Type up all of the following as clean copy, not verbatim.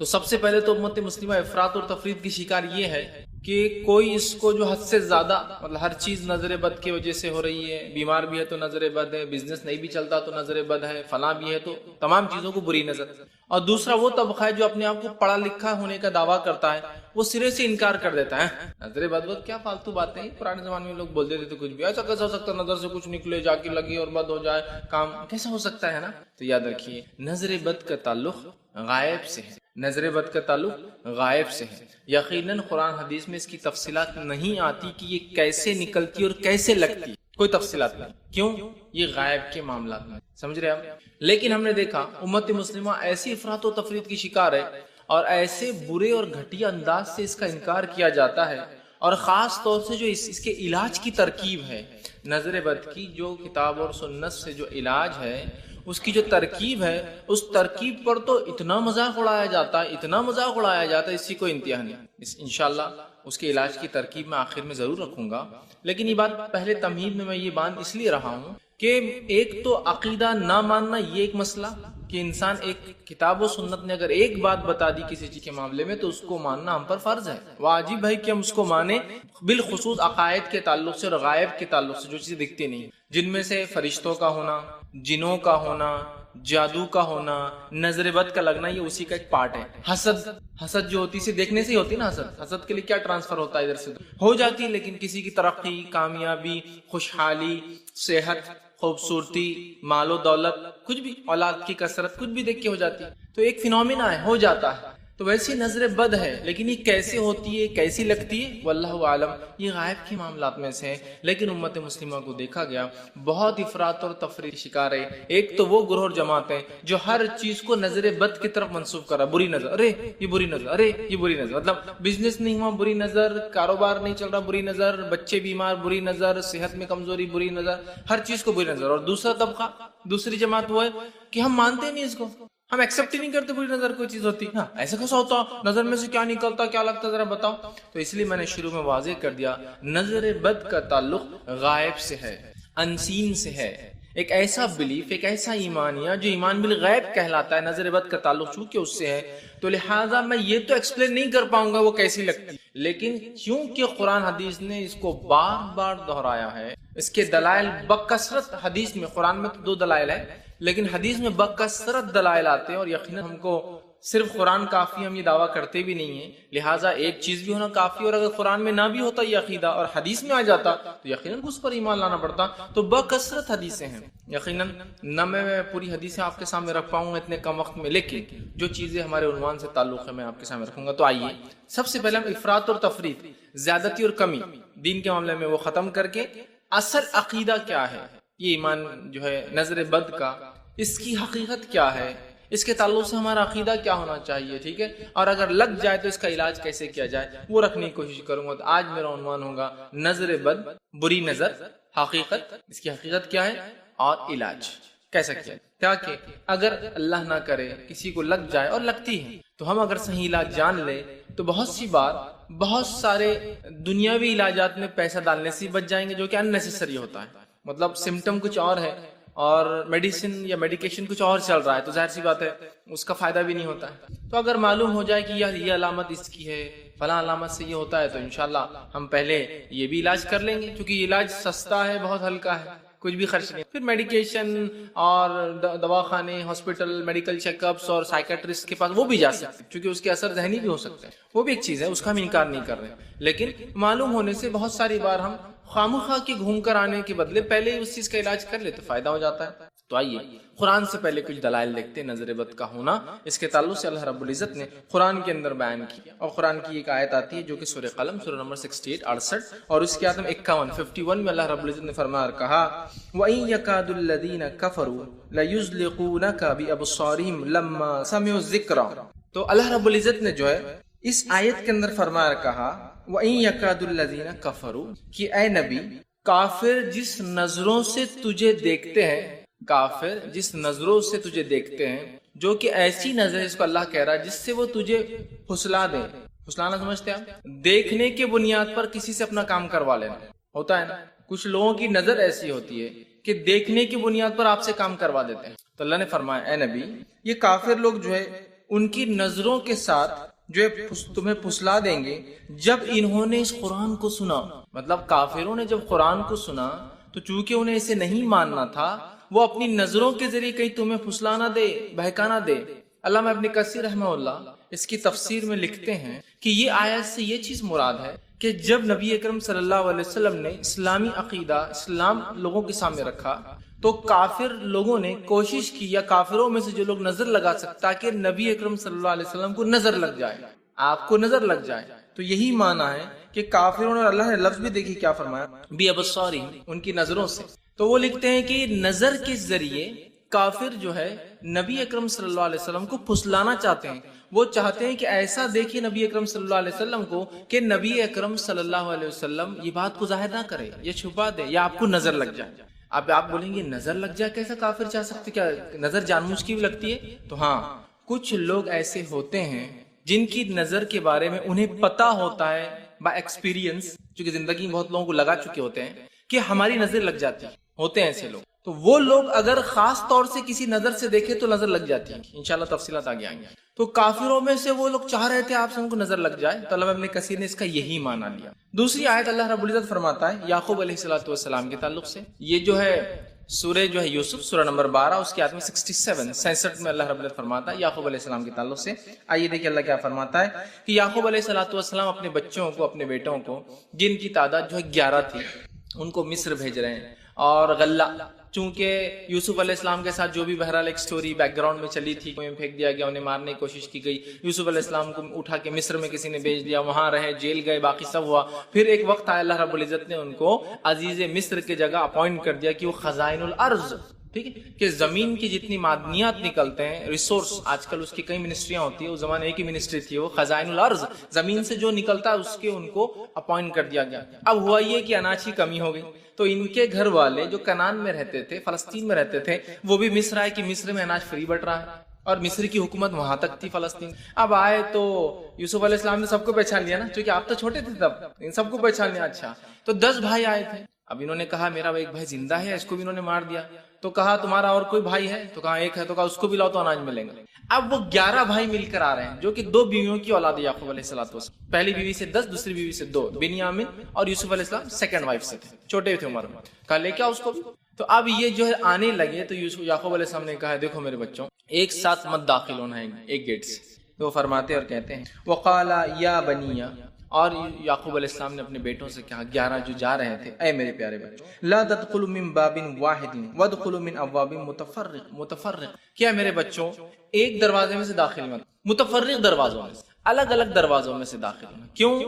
تو سب سے پہلے تو امت مسلمہ افراط اور تفریط کی شکار یہ ہے کہ کوئی اس کو جو حد سے زیادہ مطلب ہر چیز نظر بد کی وجہ سے ہو رہی ہے، بیمار بھی ہے تو نظر بد ہے، بزنس نہیں بھی چلتا تو نظر بد ہے، فلاں بھی ہے تو تمام چیزوں کو بری نظر۔ اور دوسرا وہ طبقہ ہے جو اپنے آپ کو پڑھا لکھا ہونے کا دعویٰ کرتا ہے، وہ سرے سے انکار کر دیتا ہے، نظر بد کیا فالتو باتیں، پرانے زمانے میں لوگ بولتے تھے تو کچھ بھی ایسا کیسا ہو سکتا ہے، نظر سے کچھ نکلے جا کے لگی اور بد ہو جائے کام، کیسا ہو سکتا ہے نا؟ تو یاد رکھیے نظر بد کا تعلق غائب سے ہے، نظر بد کا تعلق غائب سے ہے۔ یقیناً قرآن حدیث میں اس کی تفصیلات نہیں آتی کہ یہ کیسے نکلتی اور کیسے لگتی، کوئی تفصیلات نہیں، کیوں؟ یہ غائب کے معاملات میں، سمجھ رہے آپ؟ لیکن ہم نے دیکھا امت مسلمہ ایسی افراط و تفریط کی شکار ہے اور ایسے برے اور گھٹیا انداز سے اس کا انکار کیا جاتا ہے، اور خاص طور سے جو اس کے علاج کی ترکیب ہے، نظر بد کی جو کتاب اور سنت سے جو علاج ہے اس کی جو ترکیب ہے، اس ترکیب پر تو اتنا مذاق اڑایا جاتا ہے، اتنا مذاق اڑایا جاتا ہے، اس کی کوئی انتہا نہیں۔ انشاءاللہ اس کے علاج کی ترکیب میں آخر میں ضرور رکھوں گا، لیکن یہ بات پہلے تمہید میں یہ بات اس لیے رہا ہوں کہ ایک تو عقیدہ نہ ماننا یہ ایک مسئلہ کہ انسان ایک کتاب و سنت نے اگر ایک بات بتا دی کسی چیز کے معاملے میں تو اس کو ماننا ہم پر فرض ہے، واجب ہے کہ ہم اس کو مانیں، بالخصوص عقائد کے تعلق سے اور غائب کے تعلق سے جو چیزیں دکھتی نہیں، جن میں سے فرشتوں کا ہونا، جنوں کا ہونا، جادو کا ہونا، نظر بد کا لگنا، یہ اسی کا ایک پارٹ ہے۔ حسد جو ہوتی ہے دیکھنے سے ہی ہوتی ہے نا، حسد کے لیے کیا ٹرانسفر ہوتا ہے، ادھر سے ہو جاتی ہے، لیکن کسی کی ترقی، کامیابی، خوشحالی، صحت، خوبصورتی، مال و دولت، کچھ بھی، اولاد کی کثرت، کچھ بھی دیکھ کے ہو جاتی ہے، تو ایک فینومینا ہے، ہو جاتا ہے۔ تو ویسی نظر بد ہے، لیکن یہ کیسے ہوتی ہے، کیسی لگتی ہے، واللہ عالم، یہ غائب کے معاملات میں سے ہے۔ لیکن امت مسلمہ کو دیکھا گیا بہت افراط اور تفریط شکار ہے۔ ایک تو وہ گروہ اور جماعت ہے جو ہر چیز کو نظر بد کی طرف منسوب کر رہا، بری نظر، ارے یہ بری نظر، ارے یہ بری نظر، مطلب بزنس نہیں ہوا بری نظر، کاروبار نہیں چل رہا بری نظر، بچے بیمار بری نظر، صحت میں کمزوری بری نظر، ہر چیز کو بری نظر۔ اور دوسرا طبقہ، دوسری جماعت وہ ہے کہ ہم مانتے نہیں اس کو، ہم ایکسپٹ ہی نہیں کرتے بری نظر کوئی چیز ہوتی، ہاں ایسا کیسا ہوتا، نظر میں سے کیا نکلتا، کیا لگتا، ذرا بتاؤ۔ تو اس لیے میں نے شروع میں واضح کر دیا نظر بد کا تعلق غائب سے ہے، انسین سے ہے، ایک ایسا بلیف، ایک ایسا ایمانیہ جو ایمان بالغیب کہلاتا ہے، نظر بد کا تعلق چونکہ اس سے ہے، تو لہٰذا میں یہ تو ایکسپلین نہیں کر پاؤں گا وہ کیسی لگتی، لیکن چونکہ قرآن حدیث نے اس کو بار بار دہرایا ہے، اس کے دلائل بکثرت حدیث میں، قرآن میں تو 2 دلائل ہیں لیکن حدیث میں بکثرت دلائل آتے ہیں، اور یقیناً ہم کو صرف قرآن کافی، ہم یہ دعویٰ کرتے بھی نہیں ہیں، لہٰذا ایک چیز بھی ہونا کافی، اور اگر قرآن میں نہ بھی ہوتا یہ عقیدہ اور حدیث میں آ جاتا تو یقیناً اس پر ایمان لانا پڑتا۔ تو بکثرت حدیثیں ہیں، یقیناً نہ میں پوری حدیثیں آپ کے سامنے رکھ پاؤں گا اتنے کم وقت میں، لیکن جو چیزیں ہمارے عنوان سے تعلق ہے میں آپ کے سامنے رکھوں گا۔ تو آئیے سب سے پہلے ہم افراط اور تفریط، زیادتی اور کمی دین کے معاملے میں وہ ختم کر کے اصل عقیدہ کیا ہے، یہ ایمان جو ہے نظر بد کا، اس کی حقیقت کیا ہے، اس کے تعلق سے ہمارا عقیدہ کیا ہونا چاہیے، ٹھیک ہے، اور اگر لگ جائے تو اس کا علاج کیسے کیا جائے وہ رکھنے کی کوشش کروں گا۔ تو آج میرا عنوان ہوگا نظر بد، بری نظر، حقیقت، اس کی حقیقت کیا ہے اور علاج کیسا کیا ہے، کیا کہ اگر اللہ نہ کرے کسی کو لگ جائے، اور لگتی ہے، تو ہم اگر صحیح علاج جان لے تو بہت سی بار بہت سارے دنیاوی علاجات میں پیسہ ڈالنے سے بچ جائیں گے، جو کہ اننیسیسری ہوتا ہے، مطلب سمٹم کچھ اور ہے اور میڈیسن یا میڈیکیشن کچھ اور چل رہا ہے، تو ظاہر سی بات ہے اس کا فائدہ بھی نہیں ہوتا ہے۔ تو اگر معلوم ہو جائے کہ یہ علامت اس کی ہے، فلاں علامت سے یہ ہوتا ہے، تو انشاءاللہ ہم پہلے یہ بھی علاج کر لیں گے، کیونکہ یہ علاج سستا ہے، بہت ہلکا ہے، کچھ بھی خرچ نہیں۔ پھر میڈیکیشن اور دواخانے، ہاسپٹل، میڈیکل چیک اپس اور سائیکٹرسٹ کے پاس وہ بھی جا سکتے ہیں، کیونکہ اس کے اثر ذہنی بھی ہو سکتے ہیں، وہ بھی ایک چیز ہے، اس کا ہم انکار نہیں کر رہے، لیکن معلوم ہونے سے بہت ساری بار ہم خواہ کے گھوم کر آنے کے بدلے پہلے ہی اس چیز کا علاج کر لے تو فائدہ ہو جاتا ہے۔ تو آئیے قرآن سے پہلے کچھ دلائل دیکھتے ہیں نظر بد کا ہونا، اس کے تعلق سے اللہ رب العزت نے قرآن کے اندر بیان کیا، اور قرآن کی ایک آیت آتی ہے جو کہ سورہ قلم، سورہ نمبر 68 68 اور اس کے آیت 51 میں اللہ رب العزت نے فرمایا اور کہا وَإِن يَكَادُ الَّذِينَ كَفَرُوا لَيُزْلِقُونَكَ بِأَبْصَارِهِمْ لَمَّا سَمِعُوا الذِّكْرَ۔ تو اللہ رب العزت نے جو ہے اس آیت کے اندر فرمایا اور کہا وَإِن يَكَادُ الَّذِينَ كَفَرُوا، کہ اے نبی کافر جس نظروں سے تجھے دیکھتے ہیں، کافر جس نظروں سے تجھے دیکھتے ہیں، جو کہ ایسی نظر اس کو اللہ کہہ رہا ہے جس سے وہ تجھے پھسلا دیں، پھسلانا سمجھتے ہیں آپ، دیکھنے کے بنیاد پر کسی سے اپنا کام کروا لینا ہوتا ہے نا، کچھ لوگوں کی نظر ایسی ہوتی ہے کہ دیکھنے کی بنیاد پر آپ سے کام کروا دیتے ہیں۔ تو اللہ نے فرمایا اے نبی یہ کافر لوگ جو ہے ان کی نظروں کے ساتھ جو تمہیں پھسلا دیں گے جب انہوں نے اس قرآن کو سنا. مطلب کافروں نے جب قرآن کو سنا تو چونکہ انہیں اسے نہیں ماننا تھا، وہ اپنی نظروں کے ذریعے کہیں تمہیں پھسلانا دے، بہکانا دے. علامہ ابن کثیر رحمہ اللہ اس کی تفسیر میں لکھتے ہیں کہ یہ آیت سے یہ چیز مراد ہے کہ جب نبی اکرم صلی اللہ علیہ وسلم نے اسلامی عقیدہ، اسلام لوگوں کے سامنے رکھا تو کافر لوگوں نے کوشش کی، یا کافروں میں سے جو لوگ نظر لگا سکتا تاکہ نبی اکرم صلی اللہ علیہ وسلم کو نظر لگ جائے، آپ کو نظر لگ جائے. تو یہی معنی ہے کہ کافروں نے، اللہ نے لفظ بھی دیکھی کیا فرمایا، بی ابصارہم، ان کی نظروں سے. تو وہ لکھتے ہیں کہ نظر کے ذریعے کافر جو ہے نبی اکرم صلی اللہ علیہ وسلم کو پھسلانا چاہتے ہیں. وہ چاہتے ہیں کہ ایسا دیکھیں نبی اکرم صلی اللہ علیہ وسلم کو کہ نبی اکرم صلی اللہ علیہ وسلم یہ بات کو ظاہر نہ کرے، یہ چھپا دے، یا آپ کو نظر لگ جائے. اب آپ بولیں گے نظر لگ جائے کیسا کافر چاہ سکتے، کیا نظر جان بوجھ کی بھی لگتی ہے؟ تو ہاں، کچھ لوگ ایسے ہوتے ہیں جن کی نظر کے بارے میں انہیں پتا ہوتا ہے با ایکسپیرینس، چونکہ زندگی میں بہت لوگوں کو لگا چکے ہوتے ہیں کہ ہماری نظر لگ جاتی ہے. ہوتے ہیں ایسے لوگ. تو وہ لوگ اگر خاص طور سے کسی نظر سے دیکھے تو نظر لگ جاتی ہے. انشاءاللہ تفصیلات آگے آئیں گے. تو کافروں میں سے وہ لوگ چاہ رہے تھے آپ سے ان کو نظر لگ جائے، تو علامہ ابن کثیر نے اس کا یہی معنی لیا. دوسری آیت اللہ رب العزت فرماتا ہے یعقوب علیہ السلام کے تعلق سے، یہ جو ہے سورہ جو ہے یوسف، سورہ نمبر 12، اس کی آیت میں 67 میں اللہ رب العزت فرماتا ہے یعقوب علیہ السلام کے تعلق سے. آئیے دیکھیں اللہ کیا فرماتا ہے کہ یعقوب علیہ السلام اپنے بچوں کو، اپنے بیٹوں کو، جن کی تعداد جو ہے 11 تھی، ان کو مصر بھیج رہے ہیں. اور غلہ، چونکہ یوسف علیہ السلام کے ساتھ جو بھی بہرحال ایک سٹوری بیک گراؤنڈ میں چلی تھی، کوئی پھینک دیا گیا، انہیں مارنے کی کوشش کی گئی، یوسف علیہ السلام کو اٹھا کے مصر میں کسی نے بھیج دیا، وہاں رہے، جیل گئے، باقی سب ہوا. پھر ایک وقت آیا، اللہ رب العزت نے ان کو عزیز مصر کی جگہ اپوائنٹ کر دیا کہ وہ خزائن الارض، ٹھیک ہے، کہ زمین کی جتنی معدنیات نکلتے ہیں، ریسورس، آج کل اس کی کئی منسٹریاں ہوتی ہیں، اس زمانے ایک ہی منسٹری تھی، وہ خزائن الارض، زمین سے جو نکلتا ہے اس کے ان کو اپوائنٹ کر دیا گیا. اب ہوا یہ کہ اناج کی کمی ہو گئی، تو ان کے گھر والے جو کنعان میں رہتے تھے، فلسطین میں رہتے تھے، وہ بھی مصر آئے کہ مصر میں اناج فری بٹ رہا ہے، اور مصر کی حکومت وہاں تک تھی فلسطین. اب آئے تو یوسف علیہ السلام نے سب کو پہچان لیا نا، کیونکہ آپ تو چھوٹے تھے تب، ان سب کو پہچان لیا. اچھا، تو 10 بھائی آئے تھے. اب انہوں نے کہا میرا ایک بھائی زندہ ہے، اس کو بھی انہوں نے مار دیا. تو کہا تمہارا اور کوئی بھائی ہے؟ تو کہا ایک ہے. تو کہا اس کو بھی لاؤ تو اناج ملیں گے. اب وہ 11 بھائی مل کر آ رہے ہیں، جو کہ 2 بیویوں کی اولاد ہے یعقوب علیہ السلام. پہلی بیوی سے 10، دوسری بیوی سے 2، بنیامین اور یوسف علیہ السلام سیکنڈ وائف سے تھے، چھوٹے تھے عمر میں. کہا لے کے آؤ اس کو بھی. تو اب یہ جو ہے آنے لگے تو یعقوب علیہ السلام نے کہا دیکھو میرے بچوں، ایک ساتھ مت داخل ہونا ہے ایک گیٹ سے. تو وہ فرماتے اور کہتے ہیں وقال یا بنی، اور یعقوب علیہ السلام نے اپنے بیٹوں سے کہا، 11 جو جا رہے تھے، اے میرے پیارے بچوں، لا تدخلوا من باب واحد وادخلوا من ابواب متفرق، کیا میرے بچوں ایک دروازے میں سے داخل مت، متفرق دروازوں میں سے، الگ الگ دروازوں میں سے داخل ہونا. کیوں؟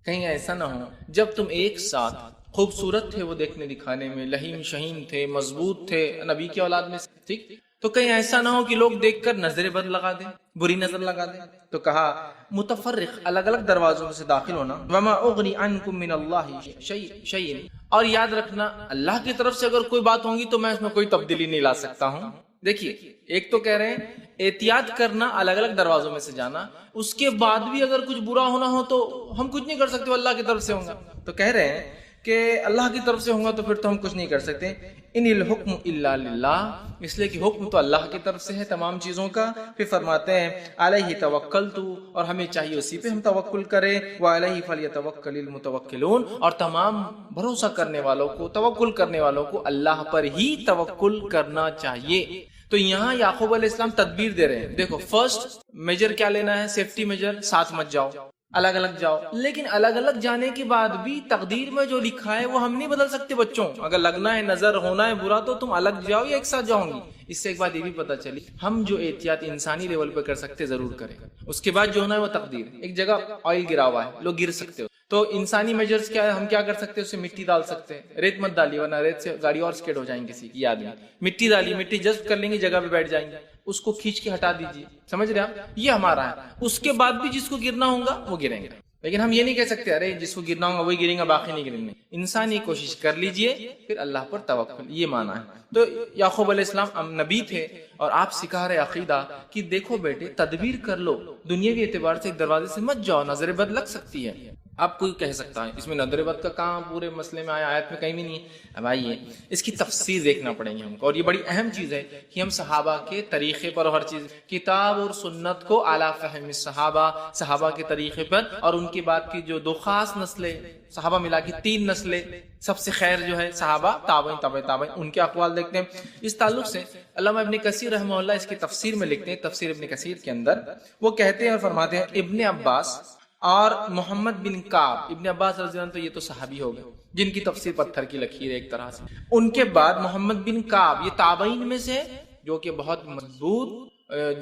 کہیں ایسا نہ ہو جب تم ایک ساتھ، خوبصورت تھے وہ دیکھنے دکھانے میں، لہیم شہین تھے، مضبوط تھے، نبی کی اولاد میں سے، ٹھیک، تو کہیں ایسا نہ ہو کہ لوگ دیکھ کر نظر بد لگا دیں، بری نظر لگا دیں. تو کہا متفرق، الگ الگ دروازوں سے داخل ہونا. وما اغنی عنکم من اللہ شیء، اور یاد رکھنا اللہ کی طرف سے اگر کوئی بات ہوگی تو میں اس میں کوئی تبدیلی نہیں لا سکتا ہوں. دیکھیے، ایک تو کہہ رہے ہیں احتیاط کرنا، الگ الگ دروازوں میں سے جانا، اس کے بعد بھی اگر کچھ برا ہونا ہو تو ہم کچھ نہیں کر سکتے، وہ اللہ کی طرف سے ہوگا. تو کہہ رہے ہیں کہ اللہ کی طرف سے ہوگا تو پھر تو ہم کچھ نہیں کر سکتے. ان الحکم الا للہ، اس لیے کہ حکم تو اللہ کی طرف سے ہے تمام چیزوں کا. پھر فرماتے ہیں علیہ توکلت، اور ہمیں چاہیے اسی پہ ہم توکل کریں. وعلیہ فلیتوکل المتوکلون، اور تمام بھروسہ کرنے والوں کو، توکل کرنے والوں کو اللہ پر ہی توکل کرنا چاہیے. تو یہاں یعقوب علیہ السلام تدبیر دے رہے ہیں، دیکھو فرسٹ میجر کیا لینا ہے، سیفٹی میجر، ساتھ مت جاؤ، الگ الگ جاؤ. لیکن الگ الگ جانے کے بعد بھی تقدیر میں جو لکھا ہے وہ ہم نہیں بدل سکتے. بچوں، اگر لگنا ہے نظر ہونا ہے برا تو تم الگ جاؤ یا ایک ساتھ جاؤ گی. اس سے ایک بات یہ بھی پتہ چلی، ہم جو احتیاط انسانی لیول پہ کر سکتے ضرور کریں، اس کے بعد جو ہونا ہے وہ تقدیر. ایک جگہ آئل گرا ہوا ہے، لوگ گر سکتے ہو، تو انسانی میجرز کیا ہے، ہم کیا کر سکتے ہیں، اس سے مٹی ڈال سکتے ہیں. ریت مت ڈالیے ورنہ ریت سے گاڑی اور سکیڈ ہو جائیں گے کسی کی. یاد میں مٹی ڈالیے، مٹی جذب کر لیں گے، جگہ پہ بیٹھ جائیں گے، اس کو کھینچ کے ہٹا دیجیے. سمجھ رہے آپ، یہ ہمارا ہے. اس کے بعد بھی جس کو گرنا ہوگا وہ گریں گے. لیکن ہم یہ نہیں کہہ سکتے ارے جس کو گرنا ہوگا وہی گریں گا، باقی نہیں گریں گے. انسانی کوشش کر لیجئے، پھر اللہ پر توکل، یہ معنی ہے. تو یعقوب علیہ السلام نبی تھے اور آپ سکھا رہے عقیدہ کہ دیکھو بیٹے تدبیر کر لو، دنیاوی اعتبار سے ایک دروازے سے مت جاؤ، نظر بد لگ سکتی ہے. اب کوئی کہہ سکتا ہے اس میں نظر بد کا کام پورے مسئلے میں آیا، آیت میں کہیں بھی نہیں ہے۔ اب آئیے اس کی تفسیر دیکھنا پڑیں گے ہم کو، اور یہ بڑی اہم چیز ہے کہ ہم صحابہ کے طریقے پر ہر چیز، کتاب اور سنت کو اعلیٰ فہم صحابہ کے طریقے پر، اور ان کے بعد کی جو 2 خاص نسلیں، صحابہ ملا کے 3 نسلیں، سب سے خیر جو ہے صحابہ، تابعین، تابعین، ان کے اقوال دیکھتے ہیں۔ اس تعلق سے علامہ ابن کثیر رحمہ اللہ اس کی تفسیر میں لکھتے ہیں، تفسیر ابن کثیر کے اندر وہ کہتے ہیں اور فرماتے ہیں، ابن عباس اور محمد بن کعب، ابن عباس رضی اللہ عنہ تو یہ تو صحابی ہو گئے جن کی تفسیر پتھر کی لکیر ہے ایک طرح سے، ان کے بعد محمد بن کعب، یہ تابعین میں سے جو کہ بہت مضبوط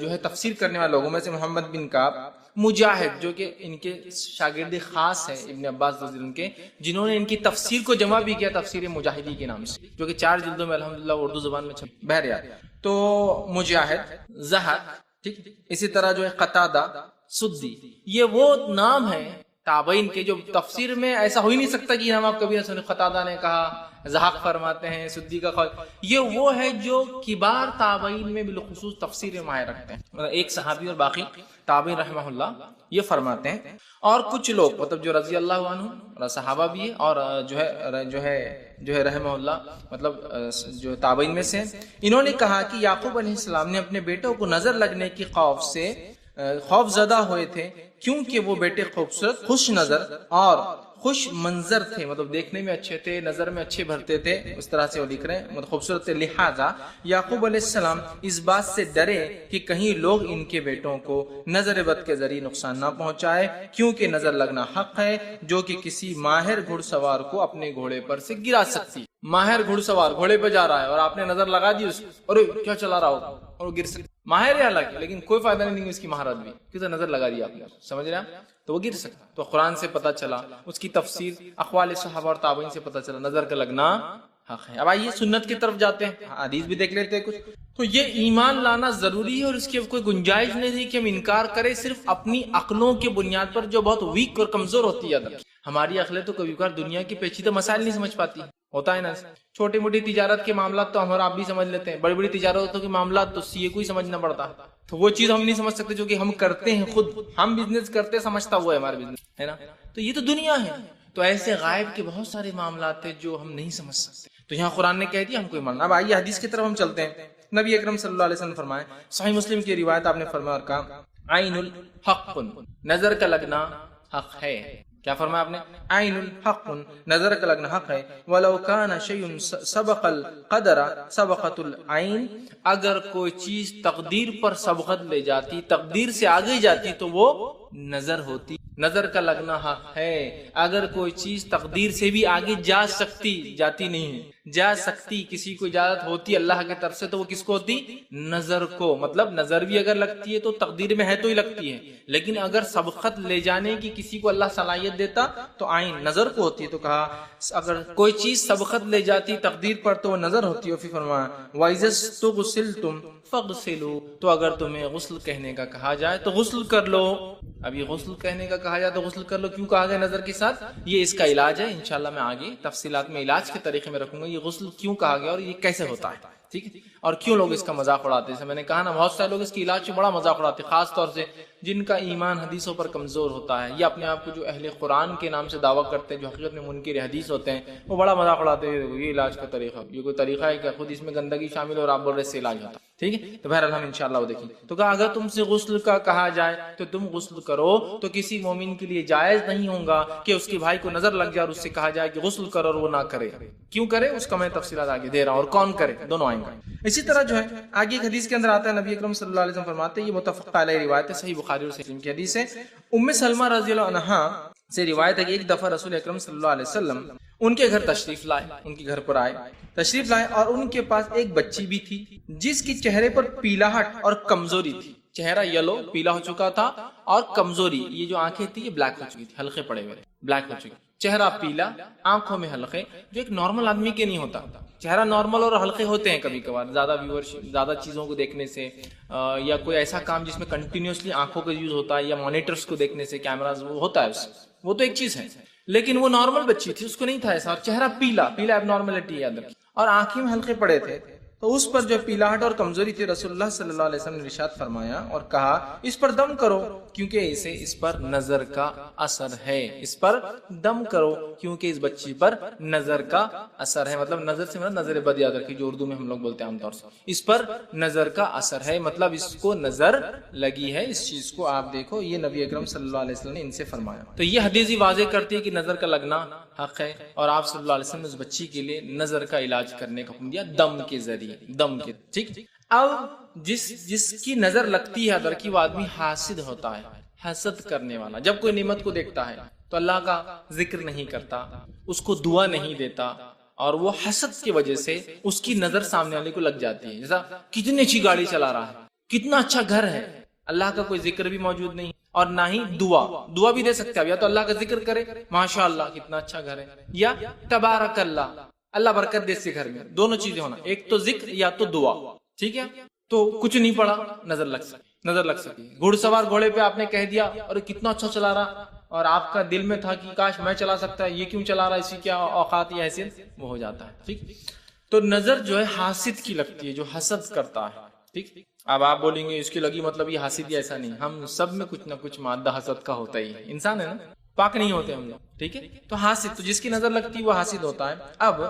جو ہے تفسیر کرنے والے لوگوں میں سے محمد بن کعب، مجاہد جو کہ ان کے شاگرد خاص ہیں ابن عباس رضی اللہ عنہ کے، جنہوں نے ان کی تفسیر کو جمع بھی کیا تفسیر مجاہدی کے نام سے، جو کہ 4 جلدوں میں الحمدللہ اردو زبان میں چھپی۔ بہرحال تو مجاہد، زہد، ٹھیک، اسی طرح جو ہے قتادہ، سدی، یہ وہ نام ہے تابعین کے جو تفسیر میں ایسا ہو ہی نہیں سکتا کہ ہم آپ کبھی سنے قتادہ نے کہا، زحاق فرماتے ہیں، سدی کا قول، یہ وہ ہے جو کبار تابعین میں بالخصوص تفسیر میں ماہر رکھتے ہیں، ایک صحابی اور باقی تابعین رحمہ اللہ یہ فرماتے ہیں۔ اور کچھ لوگ مطلب جو رضی اللہ عنہ صحابہ بھی ہے، اور جو ہے رحمہ اللہ مطلب جو تابعین میں سے، انہوں نے کہا کہ یعقوب علیہ السلام نے اپنے بیٹوں کو نظر لگنے کی خوف زدہ ہوئے تھے، کیونکہ وہ بیٹے خوبصورت، خوش نظر اور خوش منظر تھے، مطلب دیکھنے میں اچھے تھے، نظر میں اچھے بھرتے تھے، اس طرح سے وہ لکھ رہے ہیں، مطلب خوبصورت تھے۔ لہذا یعقوب علیہ السلام اس بات سے ڈرے کہ کہیں لوگ ان کے بیٹوں کو نظر بد کے ذریعے نقصان نہ پہنچائے، کیونکہ نظر لگنا حق ہے جو کہ کسی ماہر گھڑ سوار کو اپنے گھوڑے پر سے گرا سکتی۔ ماہر گھڑ سوار گھوڑے پہ جا رہا ہے اور آپ نے نظر لگا دی اس کو، ارے کیا چلا رہا ہوگا، اور وہ گر سکتا، ماہر ہے الگ، لیکن کوئی فائدہ نہیں اس کی مہارت بھی، کیونکہ نظر لگا دی آپ نے، سمجھ رہے ہیں، تو وہ گر سکتا۔ تو قرآن سے پتہ چلا، اس کی تفسیر اقوال صحابہ اور تابعین سے پتہ چلا نظر کا لگنا حق ہے۔ اب آئیے سنت کی طرف جاتے ہیں، حدیث بھی دیکھ لیتے ہیں کچھ۔ تو یہ ایمان لانا ضروری ہے، اور اس کی کوئی گنجائش نہیں تھی کہ ہم انکار کریں صرف اپنی عقلوں کے بنیاد پر جو بہت ویک اور کمزور ہوتی ہے۔ ہماری عقلیں تو کبھی کبھار دنیا کی پیچیدہ مسائل نہیں سمجھ پاتی، ہوتا ہے نا، چھوٹی موٹی تجارت کے معاملات تو ہم اور آپ بھی سمجھ لیتے ہیں، بڑی بڑی تجارتوں کے معاملات تو CA کو ہی سمجھنا پڑتا، تو وہ چیز ہم نہیں سمجھ سکتے جو کہ ہم کرتے ہیں، خود ہم بزنس کرتے سمجھتا ہوا ہے ہمارا بزنس، ہے نا، تو یہ تو دنیا ہے۔ تو ایسے غائب کے بہت سارے معاملات ہیں جو ہم نہیں سمجھ سکتے، تو یہاں قرآن نے کہہ دیا ہم کو ایمان۔ اب آئیے حدیث کی طرف ہم چلتے ہیں۔ نبی اکرم صلی اللہ علیہ وسلم فرمائے، صحیح مسلم کی روایت، آپ نے فرمایا اور کہا، عین الحق، نظر کا لگنا حق ہے۔ کیا فرمایا آپ نے؟ عین الحق، نظر کا لگنا حق ہے۔ ولو کان شیء سبق القدر سبقت العین، اگر کوئی چیز تقدیر پر سبقت لے جاتی، تقدیر سے آگے جاتی، تو وہ نظر ہوتی۔ نظر کا لگنا حق ہے، اگر کوئی چیز تقدیر سے بھی آگے جا سکتی، جاتی نہیں ہے، جا سکتی، کسی کو اجازت ہوتی اللہ کی طرف سے، تو وہ کس کو ہوتی؟ نظر کو، مطلب نظر بھی اگر لگتی ہے تو تقدیر میں ہے تو ہی لگتی ہے، لیکن اگر سبقت لے جانے کی کسی کو اللہ صلاحیت دیتا تو عین نظر کو ہوتی ہے۔ تو کہا اگر کوئی چیز سبقت لے جاتی تقدیر پر تو وہ نظر ہوتی ہے۔ پھر فرمایا وَإِذَا اسْتُغْسِلْتُمْ فَاغْسِلُوا، تو اگر تمہیں غسل کہنے کا کہا جائے تو غسل کر لو۔ اب یہ غسل کہنے کا کہا جائے تو غسل کر لو، کیوں کہا گیا نظر کے ساتھ؟ یہ اس کا علاج ہے، انشاءاللہ میں آگے تفصیلات میں علاج کے طریقے میں رکھوں گا، یہ غسل کیوں کہا گیا اور یہ کیسے ہوتا ہے، ٹھیک ہے، اور کیوں لوگ اس کا مذاق اڑاتے ہیں۔ جیسے میں نے کہا نا، بہت سارے لوگ اس کی علاج سے بڑا مذاق اڑاتے ہیں، خاص طور سے جن کا ایمان حدیثوں پر کمزور ہوتا ہے، یا اپنے آپ کو جو اہل قرآن کے نام سے دعویٰ کرتے ہیں، جو حقیقت میں منکر حدیث ہوتے ہیں، وہ بڑا مذاق اڑاتے ہیں، یہ علاج کا طریقہ، یہ کوئی طریقہ ہے کہ خود اس میں گندگی شامل اور آپ بول رہے سے علاج ہوتا ہے، ٹھیک ہے۔ تو بہرحال ہم انشاءاللہ وہ دیکھیں۔ تو کہا اگر تم سے غسل کا کہا جائے تو تم غسل کرو، تو کسی مومن کے لیے جائز نہیں ہوگا کہ اس کے بھائی کو نظر لگ جائے اور اس سے کہا جائے کہ غسل کرو اور وہ نہ کرے۔ کیوں کرے اس کا میں تفصیلات آگے دے رہا ہوں، اور کون کرے، دونوں آئیں گے۔ اسی طرح جو ہے آگے ایک حدیث کے اندر آتا ہے، نبی اکرم صلی اللہ علیہ وسلم فرماتے ہیں، یہ متفق علیہ روایت ہے، صحیح بخاری اور مسلم کی حدیث ہے۔ ام سلمہ رضی اللہ عنہا سے روایت ہے کہ ایک دفعہ رسول اکرم صلی اللہ علیہ وسلم ان کے گھر تشریف لائے، ان کے گھر پر آئے تشریف لائے، اور ان کے پاس ایک بچی بھی تھی جس کی چہرے پر پیلاہٹ اور کمزوری تھی، چہرہ یلو پیلا ہو چکا تھا، اور کمزوری، یہ جو آنکھیں تھی یہ بلیک ہو چکی تھی، حلقے پڑے ہوئے بلیک ہو چکی، چہرہ پیلا، آنکھوں میں حلقے، جو ایک نارمل آدمی کے نہیں ہوتا۔ چہرہ نارمل اور حلقے ہوتے ہیں کبھی کبھار زیادہ ویورشپ، زیادہ چیزوں کو دیکھنے سے، یا کوئی ایسا کام جس میں کنٹینیوسلی آنکھوں کا یوز ہوتا ہے، یا مانیٹرز کو دیکھنے سے، کیمراز، وہ ہوتا ہے، وہ تو ایک چیز ہے، لیکن وہ نارمل بچی تھی، اس کو نہیں تھا ایسا، اور چہرہ پیلا، پیلا اب نارملٹی یاد رکھی، اور آنکھیں میں حلقے پڑے تھے۔ تو اس پر جو پیلاہٹ اور کمزوری تھی رسول اللہ صلی اللہ علیہ وسلم نے ارشاد فرمایا اور کہا اس پر دم کرو کیونکہ اس پر نظر کا اثر ہے، اس پر دم کرو کیونکہ اس بچی پر نظر کا اثر ہے۔ مطلب نظر سے مطلب نظر بد یاد رکھی، جو اردو میں ہم لوگ بولتے ہیں عام طور سے، اس پر نظر کا اثر ہے، مطلب اس کو نظر لگی ہے، اس چیز کو آپ دیکھو۔ یہ نبی اکرم صلی اللہ علیہ وسلم نے ان سے فرمایا۔ تو یہ حدیث ہی واضح کرتی ہے کہ نظر کا لگنا حق ہے، اور آپ صلی اللہ علیہ وسلم نے اس بچی کے لیے نظر کا علاج کرنے کا حکم دیا دم کے ذریعے، دم کے، ٹھیک۔ اب جس کی نظر لگتی ہے ادھر کی، وہ آدمی حاسد ہوتا ہے، حسد کرنے والا۔ جب کوئی نعمت کو دیکھتا ہے تو اللہ کا ذکر نہیں کرتا، اس کو دعا نہیں دیتا، اور وہ حسد کی وجہ سے اس کی نظر سامنے والے کو لگ جاتی ہے۔ جیسا کتنی اچھی گاڑی چلا رہا ہے، کتنا اچھا گھر ہے، اللہ کا کوئی ذکر بھی موجود نہیں، اور نہ ہی دعا بھی دے سکتے ہیں، یا تو اللہ کا ذکر کرے، ماشاء اللہ کتنا اچھا گھر ہے، یا تبارک اللہ برکت دے اس کے گھر میں، دونوں چیزیں ہونا، ایک تو ذکر یا تو دعا، ٹھیک ہے۔ تو کچھ نہیں پڑا، نظر لگ سکی۔ گھڑ سوار گھوڑے پہ آپ نے کہہ دیا اور کتنا اچھا چلا رہا، اور آپ کا دل میں تھا کہ کاش میں چلا سکتا ہے، یہ کیوں چلا رہا ہے، اسی کیا اوقات یا حیثیت، وہ ہو جاتا ہے، ٹھیک۔ تو نظر جو ہے حاسد کی لگتی ہے، جو حسد کرتا ہے، ٹھیک۔ اب آپ بولیں گے اس کی لگی مطلب یہ حاسد، ایسا نہیں، ہم سب میں کچھ نہ کچھ مادہ حسد کا ہوتا ہی ہے، انسان ہے نا، پاک نہیں ہوتے ہم لوگ، ٹھیک ہے۔ تو حاسد، تو جس کی نظر لگتی ہے وہ حاسد ہوتا ہے۔ اب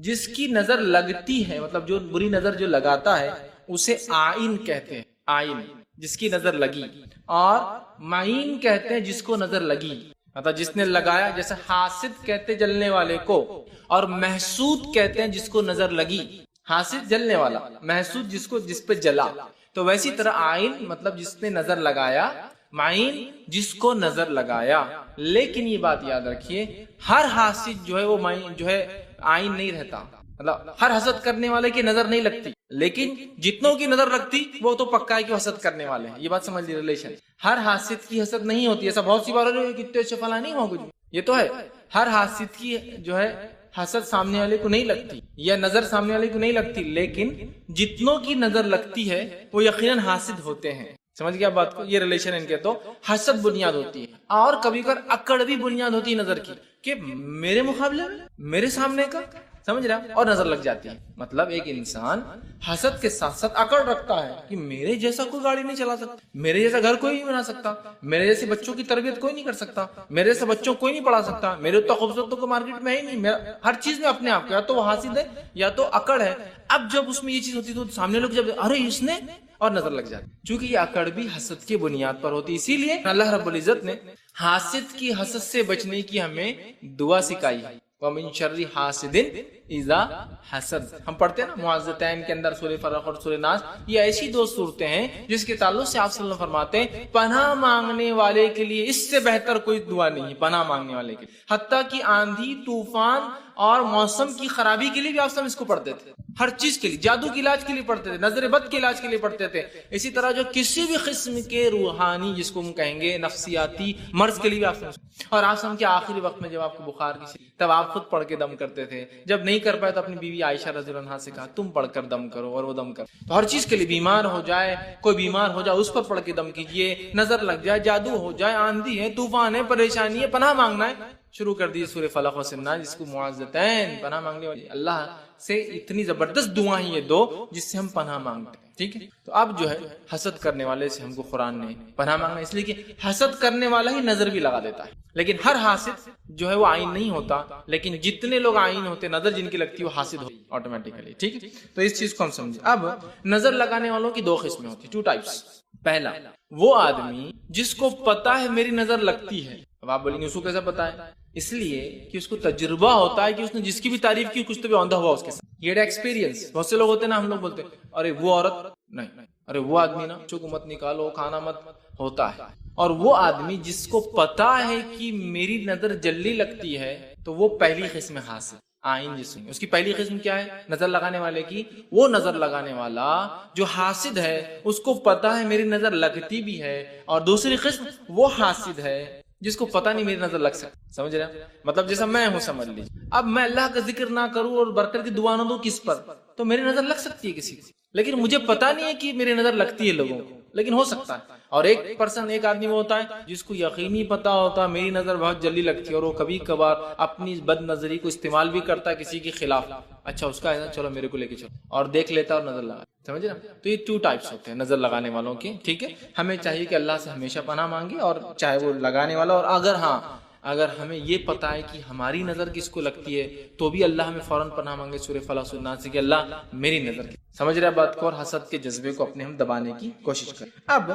جس کی نظر لگتی ہے، مطلب جو بری نظر جو لگاتا ہے، اسے آئین کہتے ہیں، آئین جس کی نظر لگی، اور معین کہتے ہیں جس کو نظر لگی، مطلب جس نے لگایا، جیسے حاسد کہتے جلنے والے کو، اور محسود کہتے ہیں جس کو نظر لگی۔ حاسد جلنے والا، محسود جس پہ جلا۔ تو ویسی طرح آئین مطلب جس نے نظر لگایا، معین جس کو نظر لگایا۔ لیکن یہ بات یاد رکھیے، ہر حاسد جو ہے وہ معین جو ہے آئین نہیں رہتا، مطلب ہر حسد کرنے والے کی نظر نہیں لگتی، لیکن جتنوں کی نظر لگتی وہ تو پکا ہے کہ حسد کرنے والے ہیں۔ یہ بات سمجھ لی، ریلیشن۔ ہر حاسد کی حسد نہیں ہوتی، ایسا بہت سی بار ہو کتنے اچھے فلاں نہیں ہو، کچھ یہ تو ہے، ہر حاسد کی جو ہے حسد سامنے والے کو نہیں لگتی، یا نظر سامنے والے کو نہیں لگتی، لیکن جتنوں کی نظر لگتی ہے وہ یقیناً حاسد ہوتے ہیں۔ سمجھ گیا بات کو؟ یہ ریلیشن ان کے تو حسد بنیاد ہوتی ہے، اور کبھی کبھار اکڑ بھی بنیاد ہوتی ہے نظر کی، کہ میرے مقابلے میں، میرے سامنے کا، سمجھ رہا، اور نظر لگ جاتی ہے۔ مطلب ایک انسان حسد کے ساتھ ساتھ اکڑ رکھتا ہے کہ میرے جیسا کوئی گاڑی نہیں چلا سکتا، میرے جیسا گھر کوئی نہیں بنا سکتا، میرے جیسے بچوں کی تربیت کوئی نہیں کر سکتا، میرے جیسے بچوں کوئی نہیں پڑھا سکتا، میرے تو خوبصورت کو مارکیٹ میں ہے ہی نہیں، ہر چیز میں اپنے آپ کو، یا تو وہ حاسد ہے یا تو اکڑ ہے۔ اب جب اس میں یہ چیز ہوتی تو سامنے لوگ جب ارے اس نے، اور نظر لگ جاتی، چونکہ یہ اکڑ بھی حسد کی بنیاد پر ہوتی، اسی لیے اللہ رب العزت نے حاسد کی حسد سے بچنے کی ہمیں دعا سکھائی ہے، وَمِن شَرِّ حَاسِدٍ اِذَا حَسَدَ۔ ہم پڑھتے ہیں نا معوذتین کے اندر سورہ فلق اور سورہ ناس، یہ ایسی دو صورتیں ہیں جس کے تعلق سے آپ صلی اللہ علیہ وسلم فرماتے ہیں پناہ مانگنے والے کے لیے اس سے بہتر کوئی دعا نہیں ہے، پناہ مانگنے والے کے لیے، حتیٰ کہ آندھی طوفان اور موسم کی خرابی کے لیے بھی آپ سب اس کو پڑھتے تھے، ہر چیز کے لیے، جادو کے علاج کے لیے پڑھتے تھے، نظر بد کے علاج کے لیے پڑھتے تھے، اسی طرح جو کسی بھی قسم کے روحانی جس کو ہم کہیں گے نفسیاتی مرض کے لیے بھی آپ سب، اور آپ سب کے آخری وقت میں جب آپ کو بخار کی، تب آپ خود پڑھ کے دم کرتے تھے، جب نہیں کر پائے تو اپنی بیوی عائشہ رضی اللہ عنہا سے کہا تم پڑھ کر دم کرو، اور وہ دم کر، تو ہر چیز کے لیے، بیمار ہو جائے، کوئی بیمار ہو جائے اس پر پڑھ کے دم کیجئے، نظر لگ جائے، جادو ہو جائے، آندھی ہے، طوفان ہے، پریشانی ہے، پناہ مانگنا ہے، شروع کر دی سورہ فلق و ناس، جس کو معوذتین، پناہ مانگنے والی، اللہ سے اتنی زبردست دعا ہیں یہ دو جس سے ہم پناہ مانگتے ہیں، ٹھیک ہے۔ تو اب جو ہے حسد کرنے والے سے ہم کو قرآن نے پناہ مانگنا، اس لیے کہ حسد کرنے والا ہی نظر بھی لگا دیتا ہے، لیکن ہر حاسد جو ہے وہ عین نہیں ہوتا، لیکن جتنے لوگ عین ہوتے، نظر جن کی لگتی ہے وہ حاسد ہوتی آٹومیٹیکلی، ٹھیک ہے۔ تو اس چیز کو ہم سمجھیں۔ اب نظر لگانے والوں کی دو قسمیں ہوتی، 2 ٹائپس۔ پہلا، وہ آدمی جس کو پتا ہے میری نظر لگتی ہے۔ اب آپ بولیں گے اس کو کیسا پتا ہے؟ اس لیے کہ اس کو تجربہ ہوتا ہے کہ اس نے جس کی بھی تعریف کی کچھ تو بھی اوندھا ہوا اس کے ساتھ، یہ ایکسپیرینس۔ بہت سے لوگ ہوتے ہیں نا، ہم لوگ بولتے ہیں ارے وہ عورت نہیں، ارے وہ آدمی نا چوک مت نکالو، کھانا مت، ہوتا ہے۔ اور وہ آدمی جس کو پتا ہے کہ میری نظر جلدی لگتی ہے، تو وہ پہلی قسم حاسد، آئین جس میں، اس کی پہلی قسم کیا ہے نظر لگانے والے کی؟ وہ نظر لگانے والا جو حاسد ہے اس کو پتا ہے میری نظر لگتی بھی ہے، اور دوسری قسم وہ حاسد ہے جس کو پتا نہیں میری نظر لگ سکتی، سمجھ رہے ہیں؟ مطلب جیسا میں ہوں، سمجھ لیجیے، اب میں اللہ کا ذکر نہ کروں اور برکت کی دعا نہ دوں کس پر، تو میری نظر لگ سکتی ہے کسی کو، لیکن مجھے پتا نہیں ہے کہ میری نظر لگتی ہے لوگوں کو، لیکن ہو سکتا ہے۔ اور ایک آدمی وہ ہوتا ہے جس کو یقینی پتا ہوتا ہے میری نظر بہت جلدی لگتی ہے اور وہ کبھی کبھار اپنی بد نظری کو استعمال بھی کرتا ہے کسی کے خلاف. اچھا اس کا ہے نا, چلو میرے کو لے کے چلو, اور دیکھ لیتا ہے اور نظر لگا. سمجھے نا؟ تو یہ 2 ٹائپس ہوتے ہیں نظر لگانے والوں کے. ٹھیک ہے, ہمیں چاہیے کہ اللہ سے ہمیشہ پناہ مانگے, اور چاہے وہ لگانے والا, اور اگر ہمیں یہ پتا ہے کہ ہماری نظر کس کو لگتی ہے تو بھی اللہ ہمیں فوراً پناہ مانگے سورہ فلق سورہ ناس سے کہ اللہ میری نظر کی. سمجھ رہے بات کو, اور حسد کے جذبے کو اپنے ہم دبانے کی کوشش کریں. اب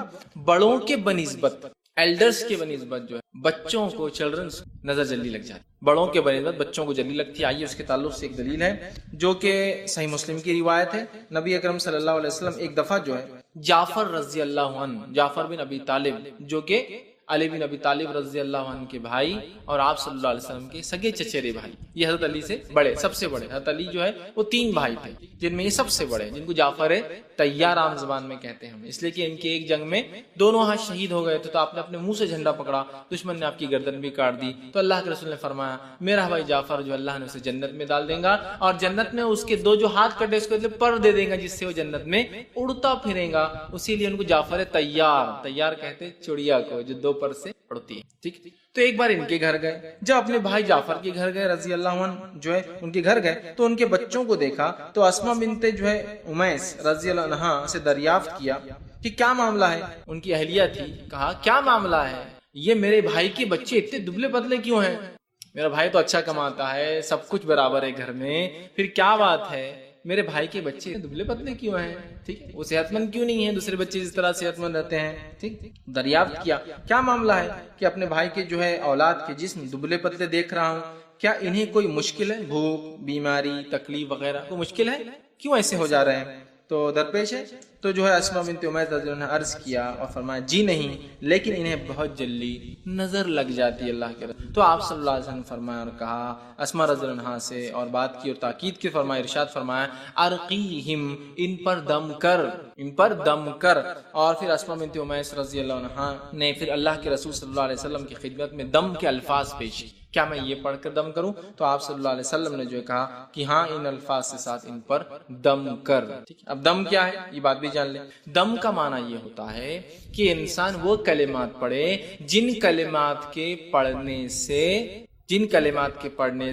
بڑوں کے بنسبت, ایلڈرز کے بنسبت جو ہے بچوں کو, چلڈرنس نظر جلدی لگ جاتی, بڑوں کے بنسبت بچوں کو جلدی لگتی ہے. آئیے اس کے تعلق سے ایک دلیل ہے جو کہ صحیح مسلم کی روایت ہے. نبی اکرم صلی اللہ علیہ وسلم ایک دفعہ جو ہے جعفر رضی اللہ عنہ, جعفر بن ابی طالب جو کہ علی بن ابی طالب رضی اللہ عنہ کے بھائی اور آپ صلی اللہ علیہ وسلم کے سگے چچیرے بھائی, یہ حضرت علی سے بڑے, سب سے بڑے. حضرت علی جو ہے وہ 3 بھائی تھے جن میں یہ سب سے بڑے, جن کو جعفر طیار عام زبان میں کہتے ہیں ہم, اس لیے کہ ان کے ایک جنگ میں دونوں ہاتھ شہید ہو گئے تھے, تو آپ نے اپنے منہ سے جھنڈا پکڑا, دشمن نے آپ کی گردن بھی کاٹ دی, تو اللہ کے رسول نے فرمایا میرا بھائی جعفر جو اللہ نے اسے جنت میں ڈال دیں گا, اور جنت میں اس کے 2 جو ہاتھ کٹے اس کو پر دے دیں گا جس سے وہ جنت میں اڑتا پھرے گا. اسی لیے ان کو جعفر طیار کہتے چڑیا کو جو 2 پر سے اڑتی ہے. ٹھیک, تو ایک بار ان کے گھر گئے, جب اپنے بھائی جعفر کے گھر گئے رضی اللہ عنہ جو ہے ان کے گھر گئے تو ان کے بچوں کو دیکھا, تو اسماء بنت جو ہے امیس رضی اللہ عنہا سے دریافت کیا کہ کیا معاملہ ہے. ان کی اہلیہ تھی, کہا کیا معاملہ ہے, یہ میرے بھائی کے بچے اتنے دبلے پتلے کیوں ہیں؟ میرا بھائی تو اچھا کماتا ہے, سب کچھ برابر ہے گھر میں, پھر کیا بات ہے میرے بھائی کے بچے دبلے پتلے کیوں ہیں؟ ٹھیک, وہ صحت مند کیوں نہیں ہیں؟ دوسرے بچے جس طرح صحت مند رہتے ہیں. ٹھیک, دریافت کیا کیا معاملہ ہے کہ اپنے بھائی کے جو ہے اولاد کے جسم دبلے پتلے دیکھ رہا ہوں, کیا انہیں کوئی مشکل ہے, بھوک, بیماری, تکلیف وغیرہ کوئی مشکل ہے, کیوں ایسے ہو جا رہے ہیں؟ تو درپیش ہے. تو جو ہے اسماء بنت امیس رضی اللہ عنہ عرض کیا اور فرمایا جی نہیں, لیکن انہیں بہت جلدی نظر لگ جاتی ہے اللہ کے رسول. تو آپ صلی اللہ علیہ وسلم فرمایا اور کہا اسماء رضی اللہ عنہا سے, اور بات کی اور تاکید کی, فرمایا ارشاد فرمایا ارقیہم, ان پر دم کر, ان پر دم کر. اور پھر اسماء بنت امیس رضی اللہ عنہا نے پھر اللہ کے رسول صلی اللہ علیہ وسلم کی خدمت میں دم کے الفاظ پیش, کیا میں یہ پڑھ کر دم کروں؟ تو آپ صلی اللہ علیہ وسلم نے جو کہا کہ ہاں ان الفاظ سے ساتھ ان پر دم کر. اب دم کیا ہے یہ بات بھی جان لیں. دم کا معنی یہ ہوتا ہے کہ انسان وہ کلمات پڑھے جن کلمات کے پڑھنے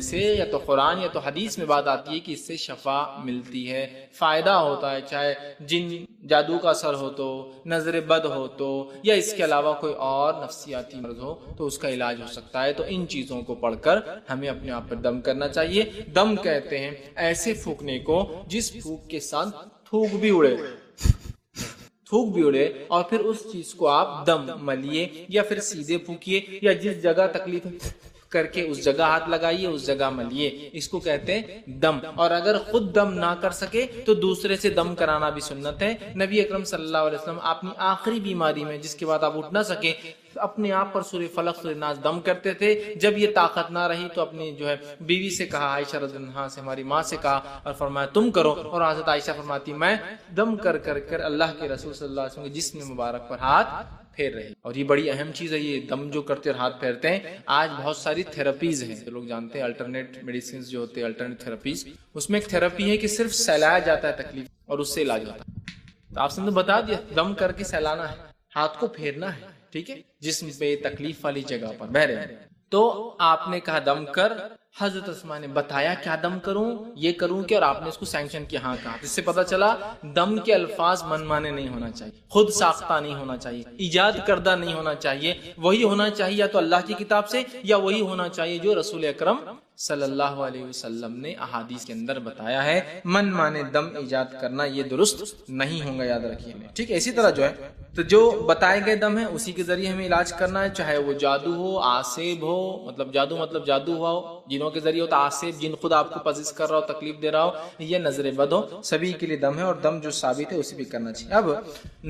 سے یا تو قرآن یا تو حدیث میں بات آتی ہے کہ اس سے شفا ملتی ہے, فائدہ ہوتا ہے, چاہے جن جادو کا اثر ہو تو, نظر بد ہو تو, یا اس کے علاوہ کوئی اور نفسیاتی مرض ہو تو اس کا علاج ہو سکتا ہے. تو ان چیزوں کو پڑھ کر ہمیں اپنے آپ پر دم کرنا چاہیے. دم کہتے ہیں ایسے پھونکنے کو جس پھونک کے ساتھ تھوک بھی اڑے اور پھر اس چیز کو آپ دم ملیے یا پھر سیدھے پھونکیے, یا جس جگہ تکلیف کر کے اس جگہ ہاتھ لگائیے, اس جگہ ملیے, اس کو کہتے ہیں دم. اور اگر خود دم نہ کر سکے تو دوسرے سے دم کرانا بھی سنت ہے. نبی اکرم صلی اللہ علیہ وسلم اپنی آخری بیماری میں جس کے بعد آپ اٹھ نہ سکے اپنے آپ پر سورہ فلق سورہ ناس دم کرتے تھے. جب یہ طاقت نہ رہی تو اپنی جو ہے بیوی سے کہا, عائشہ رضی اللہ عنہا سے, ہماری ماں سے کہا اور فرمایا تم کرو. اور حضرت عائشہ فرماتی میں دم کر اللہ کے رسول صلی اللہ علیہ وسلم کے جسم مبارک پر ہاتھ پھیر رہی. اور یہ بڑی اہم چیز ہے, یہ دم جو کرتے اور ہاتھ پھیرتے ہیں. آج بہت ساری تھراپیز ہیں, لوگ جانتے ہیں الٹرنیٹ میڈیسنز جو ہوتے ہیں, الٹرنیٹ تھراپیز, اس میں ایک تھراپی ہے کہ صرف سہلایا جاتا ہے تکلیف اور اس سے علاج ہوتا ہے. تو آپ نے بتا دیا دم کر کے سہلانا ہے, ہاتھ کو پھیرنا ہے, ٹھیک ہے, جسم پہ تکلیف والی جگہ پر بہرے. تو آپ نے کہا دم کر. حضرت اسماء نے بتایا کیا دم کروں, یہ کروں کہ, اور آپ نے اس کو سینکشن کیا, ہاں کہا. اس سے پتا چلا دم کے الفاظ من مانے نہیں ہونا چاہیے, خود ساختہ نہیں ہونا چاہیے, ایجاد کردہ نہیں ہونا چاہیے. وہی ہونا چاہیے یا تو اللہ کی کتاب سے, یا وہی ہونا چاہیے جو رسول اکرم صلی اللہ علیہ وسلم نے احادیث کے اندر بتایا ہے. من مانے دم ایجاد کرنا یہ درست نہیں ہوگا, یاد رکھیے. ٹھیک ہے, اسی طرح جو ہے تو جو بتائے گئے دم ہے اسی کے ذریعے ہمیں علاج کرنا ہے, چاہے وہ جادو ہو, آسیب ہو, مطلب جادو ہوا ہو, جنوں کے ذریعے ہوتا, آسیب جن خود آپ کو پزیس کر رہا ہو, تکلیف دے رہا ہو, یا نظر بد ہو, سبھی کے لیے دم ہے. اور دم جو ثابت ہے اسے بھی کرنا چاہیے. اب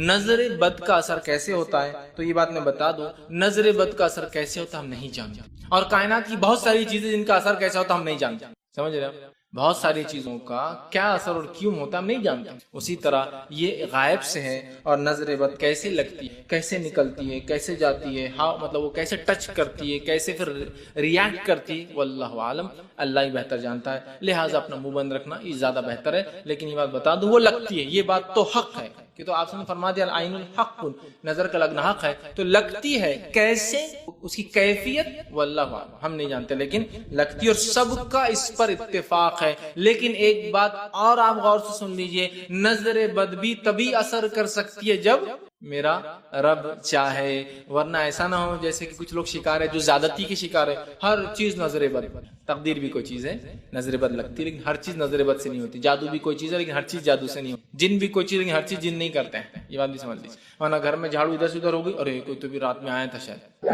نظر بد کا اثر کیسے ہوتا ہے تو یہ بات میں بتا دوں. نظر بد کا اثر کیسے ہوتا ہم نہیں جانتے, اور کائنات کی بہت ساری چیزیں جن کا اثر کیسا ہوتا ہم نہیں جانتے. سمجھ رہے ہیں, بہت ساری چیزوں کا کیا اثر اور کیوں ہوتا ہم نہیں جانتے. اسی طرح یہ غائب سے ہے. اور نظر بد کیسے لگتی ہے, کیسے نکلتی ہے, کیسے جاتی ہے, ہاں مطلب وہ کیسے ٹچ کرتی ہے, کیسے پھر ریاکٹ کرتی ہے, واللہ عالم, اللہ ہی بہتر جانتا ہے. لہٰذا اپنا منہ بند رکھنا یہ زیادہ بہتر ہے. لیکن یہ بات بتا دوں وہ لگتی ہے, یہ بات تو حق ہے, کہ تو آپ نے فرما دیا العین الحق، نظر کا لگنا حق ہے، تو لگتی ہے کیسے، اس کی کیفیت واللہ اعلم ہم نہیں جانتے، لیکن لگتی، اور سب کا اس پر اتفاق ہے۔ لیکن ایک بات اور آپ غور سے سن لیجئے، نظر بد بھی تبھی اثر کر سکتی ہے جب میرا رب چاہے، ورنہ ایسا نہ ہو جیسے کہ کچھ لوگ شکار ہے جو زیادتی کے شکار ہے، ہر چیز نظر بد، تقدیر بھی کوئی چیز ہے نظر بد لگتی ہے لیکن ہر چیز نظر بد سے نہیں ہوتی، جادو بھی کوئی چیز ہے لیکن ہر چیز جادو سے نہیں ہوتی، جن بھی کوئی چیز لیکن ہر چیز جن نہیں کرتے ہیں، یہ بات بھی سمجھ لیجیے، ورنہ گھر میں جھاڑو ادھر سے ادھر ہوگی، ارے کوئی تو بھی رات میں آیا تھا شاید،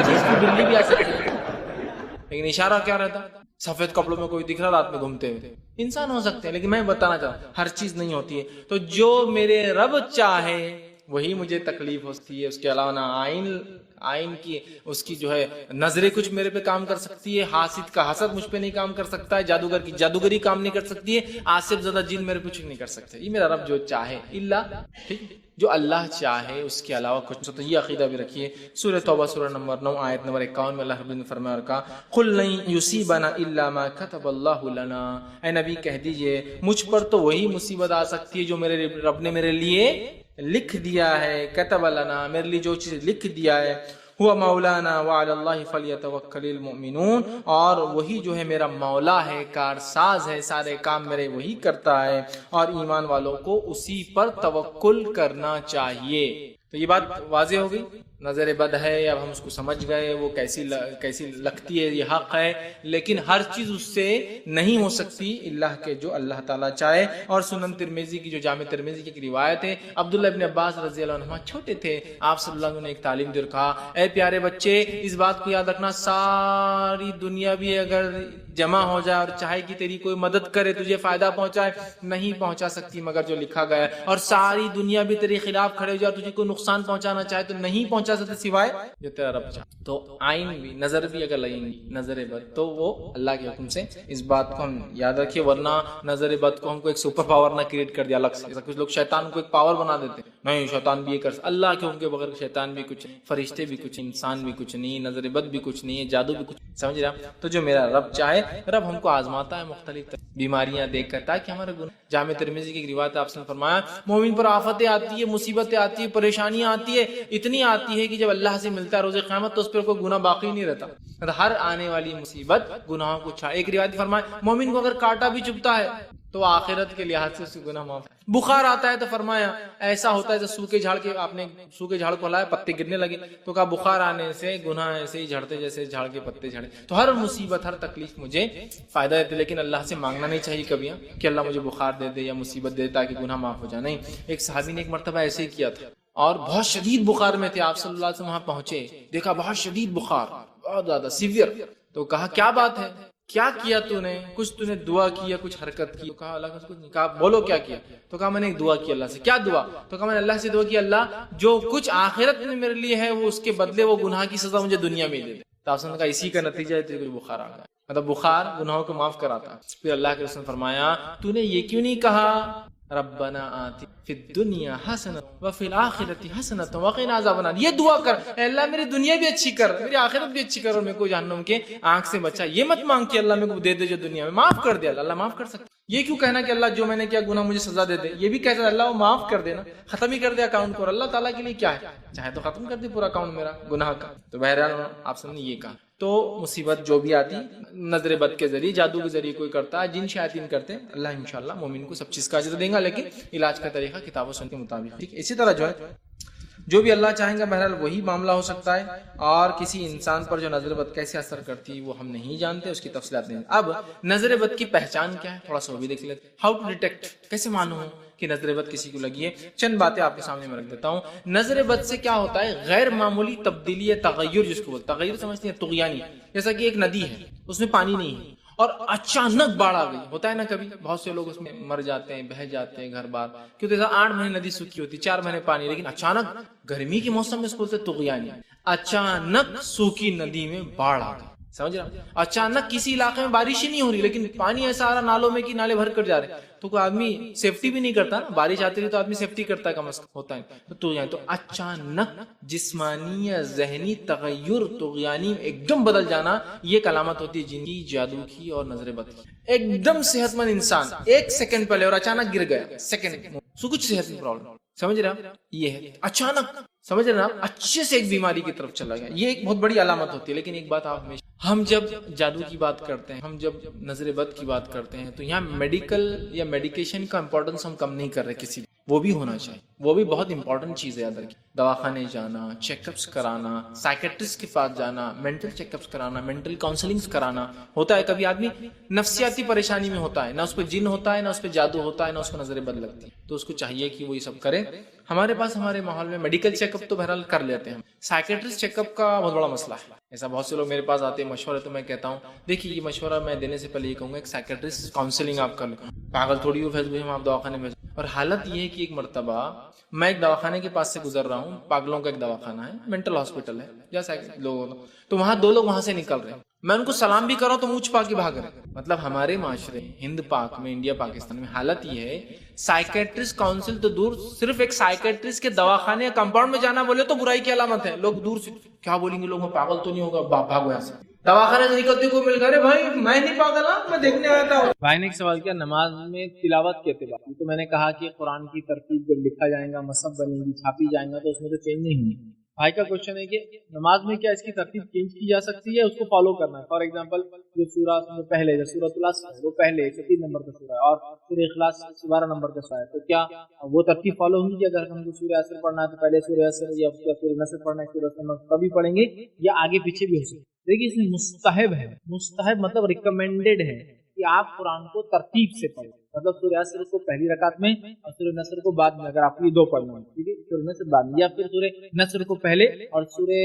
چیز کی بلی بھی آ سکتی ہے لیکن اشارہ کیا رہتا، سفید کپڑوں میں کوئی دکھ رہا رات میں گھومتے ہوئے، انسان ہو سکتے ہیں لیکن میں بتانا چاہتا ہوں ہر چیز نہیں ہوتی ہے، تو جو میرے رب چاہے وہی مجھے تکلیف ہوتی ہے، اس کے علاوہ نہ آئین کی اس کی جو ہے نظریں کچھ میرے پہ کام کر سکتی ہے، حاسد کا حسد مجھ پہ نہیں کام کر سکتا ہے، جادوگر کی جادوگری کام نہیں کر سکتی ہے، آصف زدہ جن میرے پہ کچھ نہیں کر سکتے، یہ میرا رب جو چاہے، اللہ ٹھیک جو اللہ چاہے اس کے علاوہ کچھ، تو یہ عقیدہ بھی رکھیے۔ سورہ توبہ سورہ نمبر 9 آیت نمبر 51 میں اللہ رب نے فرمایا اور کہا قل لن یصیبنا الا ما كتب اللہ لنا، اے نبی کہہ دیجئے مجھ پر تو وہی مصیبت آ سکتی ہے جو میرے رب نے میرے لیے لکھ دیا ہے، کتب لنا میرے لیے جو چیز لکھ دیا ہے، ہوا مولانا وعلی اللہ فلیتوکل المؤمنون، اور وہی جو ہے میرا مولا ہے، کارساز ہے، سارے کام میرے وہی کرتا ہے، اور ایمان والوں کو اسی پر توکل کرنا چاہیے۔ تو یہ بات واضح ہو گئی، نظر بد ہے، اب ہم اس کو سمجھ گئے وہ کیسی لگتی ہے، یہ حق ہے، لیکن ہر چیز اس سے نہیں ہو سکتی اللہ کے جو اللہ تعالیٰ چاہے۔ اور سنن ترمذی کی جو جامع ترمذی کی ایک روایت ہے، عبداللہ ابن عباس رضی اللہ عنہ چھوٹے تھے، آپ صلی اللہ علیہ وسلم نے ایک تعلیم دی اور کہا اے پیارے بچے اس بات کو یاد رکھنا، ساری دنیا بھی اگر جمع ہو جائے اور چاہے کہ تیری کوئی مدد کرے، تجھے فائدہ پہنچائے، نہیں پہنچا سکتی مگر جو لکھا گیا ہے، اور ساری دنیا بھی تیرے خلاف کھڑے ہو جائے اور تجھے کوئی نقصان پہنچانا چاہے تو نہیں پہنچا سکتے سوائے جو تیرا رب چاہے۔ تو آئین بھی، نظر بھی اگر لگیں گی نظر بد تو وہ اللہ کے حکم سے، اس بات کو ہم یاد رکھیے، ورنہ نظر بد کو ہم کو ایک سپر پاور نہ کریٹ کر دیا الگ سے، ایسا کچھ لوگ شیطان کو ایک پاور بنا دیتے ہیں، نہیں شیطان بھی یہ کر سکتا، اللہ کے حکم کے بغیر شیطان بھی کچھ، فرشتے بھی کچھ، انسان بھی کچھ نہیں، نظر بد بھی کچھ نہیں ہے، جادو بھی کچھ، سمجھ رہا؟ تو جو میرا رب چاہے، رب ہم کو آزماتا ہے مختلف بیماریاں دیکھ کر تاکہ ہمارے گناہ، جامع ترمذی کی ایک روایت آپ نے فرمایا مومن پر آفتیں آتی ہے، مصیبتیں آتی ہے، پریشانیاں آتی ہے، اتنی آتی ہے کہ جب اللہ سے ملتا ہے روز قیامت تو اس پر کوئی گناہ باقی نہیں رہتا، ہر آنے والی مصیبت گناہوں کو چھا۔ ایک روایت فرمایا مومن کو اگر کانٹا بھی چبھتا ہے تو آخرت کے لحاظ سے اس کے گناہ معاف، بخار آتا ہے تو فرمایا ایسا ہوتا ہے جیسے سوکھے جھاڑ کے، آپ نے سوکھے جھاڑ کو ہلایا پتے گرنے لگے، تو کہا بخار آنے سے گناہ ایسے ہی جھڑتے جیسے جھاڑ کے پتے جھڑے، تو ہر مصیبت ہر تکلیف مجھے فائدہ دیتے، لیکن اللہ سے مانگنا نہیں چاہیے کبھی کہ اللہ مجھے بخار دے دے یا مصیبت دے تاکہ گناہ معاف ہو جائے، نہیں۔ ایک صحابی نے ایک مرتبہ ایسے ہی کیا تھا اور بہت شدید بخار میں تھے، آپ صلی اللہ علیہ وسلم وہاں پہنچے، دیکھا بہت شدید بخار، بہت زیادہ سیویئر، تو کہا کیا بات ہے، کیا کیا تو نے، کچھ تو نے دعا کی یا کچھ حرکت کی؟ تو کہا اللہ کا کچھ نہیں، کہا بولو کیا کیا؟ تو کہا میں نے ایک دعا کی اللہ سے۔ کیا دعا؟ تو کہا میں نے اللہ سے دعا کی اللہ جو کچھ آخرت میں میرے لیے ہے وہ اس کے بدلے وہ گناہ کی سزا مجھے دنیا میں دے دے۔ تو آپ نے کہا اسی کا نتیجہ ہے تجھے بخار آ گیا، مطلب بخار گناہوں کو معاف کراتا۔ پھر اللہ کے رسول نے فرمایا تو نے یہ کیوں نہیں کہا ربنا آتی فی الدنیا حسنۃ وفی الآخرۃ حسنۃ وقنا عذاب النار، یہ دعا کر اے اللہ میری دنیا بھی اچھی کر، میری آخرت بھی اچھی کر، اور میرے کو جہنم کے آنکھ سے بچا۔ یہ مت مانگ کہ اللہ میرے کو دے دے جو دنیا میں، معاف کر دے، اللہ معاف کر سکتا۔ یہ کیوں کہنا کہ اللہ جو میں نے کیا گناہ مجھے سزا دے دے، یہ بھی کہتا ہے اللہ وہ معاف کر دینا، ختم ہی کر دے اکاؤنٹ کو، اور اللہ تعالیٰ کے لیے کیا ہے، چاہے تو ختم کر دے پورا اکاؤنٹ میرا گناہ کا۔ تو بہرحال آپ سب نے یہ کہا، تو مصیبت جو بھی آتی نظر بد کے ذریعے، جادو کے ذریعے کوئی کرتا ہے، جن شیاطین کرتے ہیں، اللہ انشاءاللہ مومن کو سب چیز کا اجر دے گا، لیکن علاج کا طریقہ کتاب و سنت کے مطابق، ٹھیک۔ اسی طرح جو ہے جو بھی اللہ چاہیں گا بہرحال وہی معاملہ ہو سکتا ہے، اور کسی انسان پر جو نظر بد کیسے اثر کرتی ہے وہ ہم نہیں جانتے، اس کی تفصیلات نہیں۔ اب نظر بد کی پہچان کیا ہے تھوڑا سا وہ بھی دیکھ لیتے، ہاؤ ٹو ڈیٹیکٹ، کیسے معلوم کہ نظر بد کسی کو لگی ہے۔ چند باتیں آپ کے سامنے میں رکھ دیتا ہوں۔ نظر بد سے کیا ہوتا ہے، غیر معمولی تبدیلی یا تغیر، جس کو بولتے تغیر سمجھتے ہیں طغیانی، جیسا کہ ایک ندی ہے اس میں پانی نہیں ہے اور اچانک باڑھ آ گئی، ہوتا ہے نا کبھی، بہت سے لوگ اس میں مر جاتے ہیں، بہہ جاتے ہیں گھر بار، کیونکہ 8 مہینے ندی سوکھی ہوتی، 4 مہینے پانی، لیکن اچانک گرمی کے موسم میں اس کو بولتے طغیانی، اچانک سوکھی ندی میں باڑھ آ گئی، سمجھ رہا؟ اچانک کسی علاقے میں بارش ہی نہیں ہو رہی لیکن پانی ایسا آ رہا نالوں میں کہ نالے بھر کر جا رہے ہیں، تو کوئی آدمی سیفٹی بھی نہیں کرتا نا، بارش آتی رہی تو آدمی سیفٹی کرتا ہے، کم از کم ہوتا ہے تو یہاں تو اچانک جسمانی یا ذہنی تغیر طغیانی ایک دم بدل جانا، یہ ایک علامت ہوتی ہے جن کی، جادو کی اور نظر بد کی۔ ایک دم صحت مند انسان ایک سیکنڈ پہلے اور اچانک گر گیا، سیکنڈ سو کچھ صحت میں پرابلم، سمجھ رہے یہ ہے اچانک، سمجھ رہے نا آپ، اچھے سے ایک بیماری کی طرف چلا گیا، یہ ایک بہت بڑی علامت ہوتی ہے۔ لیکن ایک بات آپ ہمیشہ، ہم جب جادو کی بات کرتے ہیں، ہم جب نظر بد کی بات کرتے ہیں تو یہاں میڈیکل یا میڈیکیشن کا امپورٹنس ہم کم نہیں کر رہے، کسی وہ بھی ہونا چاہیے، وہ بھی بہت امپورٹنٹ چیز ہے۔ یاد رکھیے، دواخانے جانا، چیک اپس کرانا، سائیکٹرسٹ کے پاس جانا، مینٹل چیک اپس کرانا، مینٹل کاؤنسلنگ کرانا ہوتا ہے۔ کبھی آدمی نفسیاتی پریشانی میں ہوتا ہے، نہ اس پہ جن ہوتا ہے، نہ اس پہ جادو ہوتا ہے، نہ اس کو نظر بد لگتی ہے، تو اس کو چاہیے کہ وہ یہ سب کرے۔ ہمارے پاس ہمارے ماحول میں میڈیکل چیک اپ تو بہرحال کر لیتے ہیں، سائیکٹرسٹ چیک اپ کا بہت بڑا مسئلہ ہے۔ ایسا بہت سے لوگ میرے پاس آتے ہیں مشورہ، تو میں کہتا ہوں دیکھیے یہ مشورہ میں دینے سے پہلے یہ کہوں گا ایک سائیکٹرسٹ کاؤنسلنگ آپ کر لیں، پاگل تھوڑی ہو فیس ہم آپ دواخانے میں۔ اور حالت یہ ہے کہ ایک مرتبہ میں ایک دواخانے کے پاس سے گزر رہا ہوں، پاگلوں کا ایک دواخانہ ہے، مینٹل ہاسپٹل ہے جیسا لوگ، تو وہاں دو لوگ وہاں سے نکل رہے ہیں، میں ان کو سلام بھی کر رہا ہوں تو منہ چھپا کے بھاگ رہے ہیں۔ مطلب ہمارے معاشرے ہند پاک میں، انڈیا پاکستان میں حالت یہ ہے، سائیکٹرسٹ کاؤنسل تو دور، صرف ایک سائیکٹرسٹ کے دواخانے یا کمپاؤنڈ میں جانا بولے تو برائی کی علامت ہے، لوگ دور سے کیا بولیں گے، لوگ پاگل تو نہیں ہوگا، بھاگو یہاں سے۔ دواخانے سے نکلتے کو مل گئے، بھائی میں نہیں پاگل ہوں، میں دیکھنے آیا تھا۔ بھائی نے ایک سوال کیا نماز میں تلاوت کے اعتبار، تو میں نے کہا کہ قرآن کی ترتیب جب لکھا جائے گا، مصحف بنے گی، چھاپی جائے گا، تو اس میں تو چینج نہیں ہوگی۔ بھائی کا کوشچن ہے کہ نماز میں کیا اس کی ترتیب چینج کی جا سکتی ہے، اس کو فالو کرنا ہے؟ فار ایگزامپل جو سورہ پہلے جو سورۃ العصر ہے وہ پہلے 103 نمبر کا سورہ ہے اور سورہ اخلاص 12 نمبر کا سورہ ہے، تو کیا وہ ترتیب فالو ہوگی؟ اگر ہم کو سورہ عصر پڑھنا ہے تو پہلے سورہ عصر یا سورہ نصر پڑھنا ہے، سورہ نصر کبھی پڑھیں گے، یا آگے پیچھے بھی ہو سکتا ہے؟ دیکھیے اس میں مستحب ہے، مستحب مطلب ریکمینڈیڈ ہے کہ آپ قرآن کو ترتیب سے پڑھیں، مطلب سورہ عصر کو پہلی رکعت میں اور سورہ نصر کو بعد میں، اگر آپ کو یہ دو پڑھنا ہے، ٹھیک ہے، سورہ نصر بعد میں، یا پھر سورہ نصر کو پہلے اور سورہ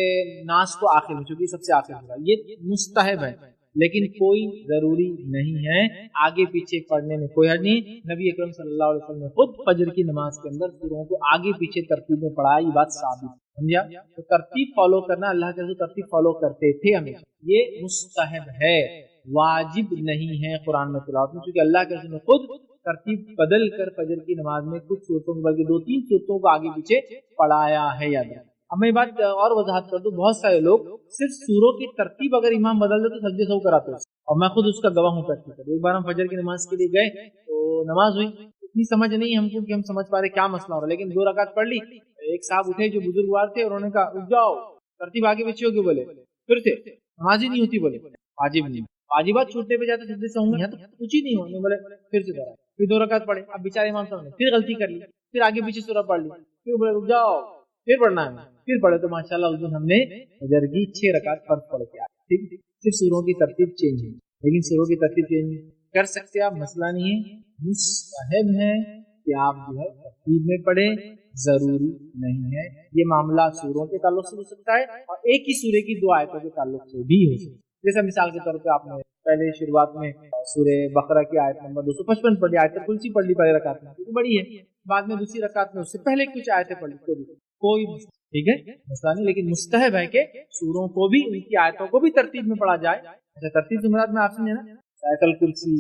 ناس کو آخر میں، چونکہ سب سے آخر میں، یہ مستحب ہے، لیکن کوئی ضروری نہیں ہے، آگے پیچھے پڑھنے میں کوئی حرج نہیں۔ نبی اکرم صلی اللہ علیہ وسلم نے خود فجر کی نماز کے اندر سوروں کو آگے پیچھے ترتیب میں پڑھا، یہ بات ثابت، سمجھا؟ تو ترتیب فالو کرنا، اللہ کے رسول ترتیب فالو کرتے تھے ہمیشہ، یہ مستحب ہے، واجب نہیں ہے قرآن میں تلاوت میں، کیونکہ اللہ کے رسول نے خود ترتیب بدل کر فجر کی نماز میں کچھ صورتوں بلکہ 2-3 صورتوں کو آگے پیچھے پڑھایا ہے، یاد رکھیں۔ اب میں یہ بات اور وضاحت کر دوں، بہت سارے لوگ صرف سوروں کی ترتیب اگر امام بدل دے تو سجدے سہو کراتے ہیں، اور میں خود اس کا گواہ ہوں۔ ایک بار ہم فجر کی نماز کے لیے گئے تو نماز ہوئی، اتنی سمجھ نہیں ہم کو کہ ہم سمجھ پا رہے کیا مسئلہ ہو رہا ہے، لیکن 2 رکعت پڑھ لی، ایک صاحب اٹھے جو بزرگوار تھے، انہوں نے کہا رک جاؤ، ترتیب آگے پیچھے ہوگی، بولے پھر سے نماز ہی نہیں ہوتی، بولے واجب نہیں، واجبات چھوٹنے پہ جاتے سجدے سے ہوں گے، یہاں تو کچھ ہی نہیں ہونے، بولے پھر سے دوہرا، پھر 2 رکعت پڑھے، اب بیچارے امام صاحب نے پھر غلطی کر لی، پھر آگے پیچھے سورہ پڑھ لی، پھر بولے رک جاؤ پھر پڑھنا ہے، پھر پڑھے، تو ماشاءاللہ اس دن ہم نے فجر کی 6 رکعت فرض پڑھ کے آئے، ٹھیک، صرف سوروں کی ترتیب چینج ہے، لیکن سوروں کی ترتیب چینج کر سکتے آپ، مسئلہ نہیں ہے، مستحب ہے کہ آپ جو ہے ترتیب میں پڑھیں، ضروری نہیں ہے۔ یہ معاملہ سوروں کے تعلق سے ہو سکتا ہے اور ایک ہی سورے کی 2 آیتوں کے تعلق سے بھی ہو سکتا ہے، جیسا مثال کے طور پہ آپ نے پہلے شروعات میں سورہ بقرہ کی آیت نمبر 255 پڑھی، آیت کرسی پڑھ لی پہلے رکعت میں، کیونکہ بڑی ہے، بعد میں دوسری رکعت میں اس سے پہلے کچھ آیتیں پڑھ لی، کوئی ٹھیک ہے مسئلہ نہیں، لیکن مستحب ہے کہ سوروں کو بھی، ان کی آیتوں کو بھی ترتیب میں پڑھا جائے۔ اچھا، ترتیب سے مراد میں آپ سمجھے نا، آیت الکرسی،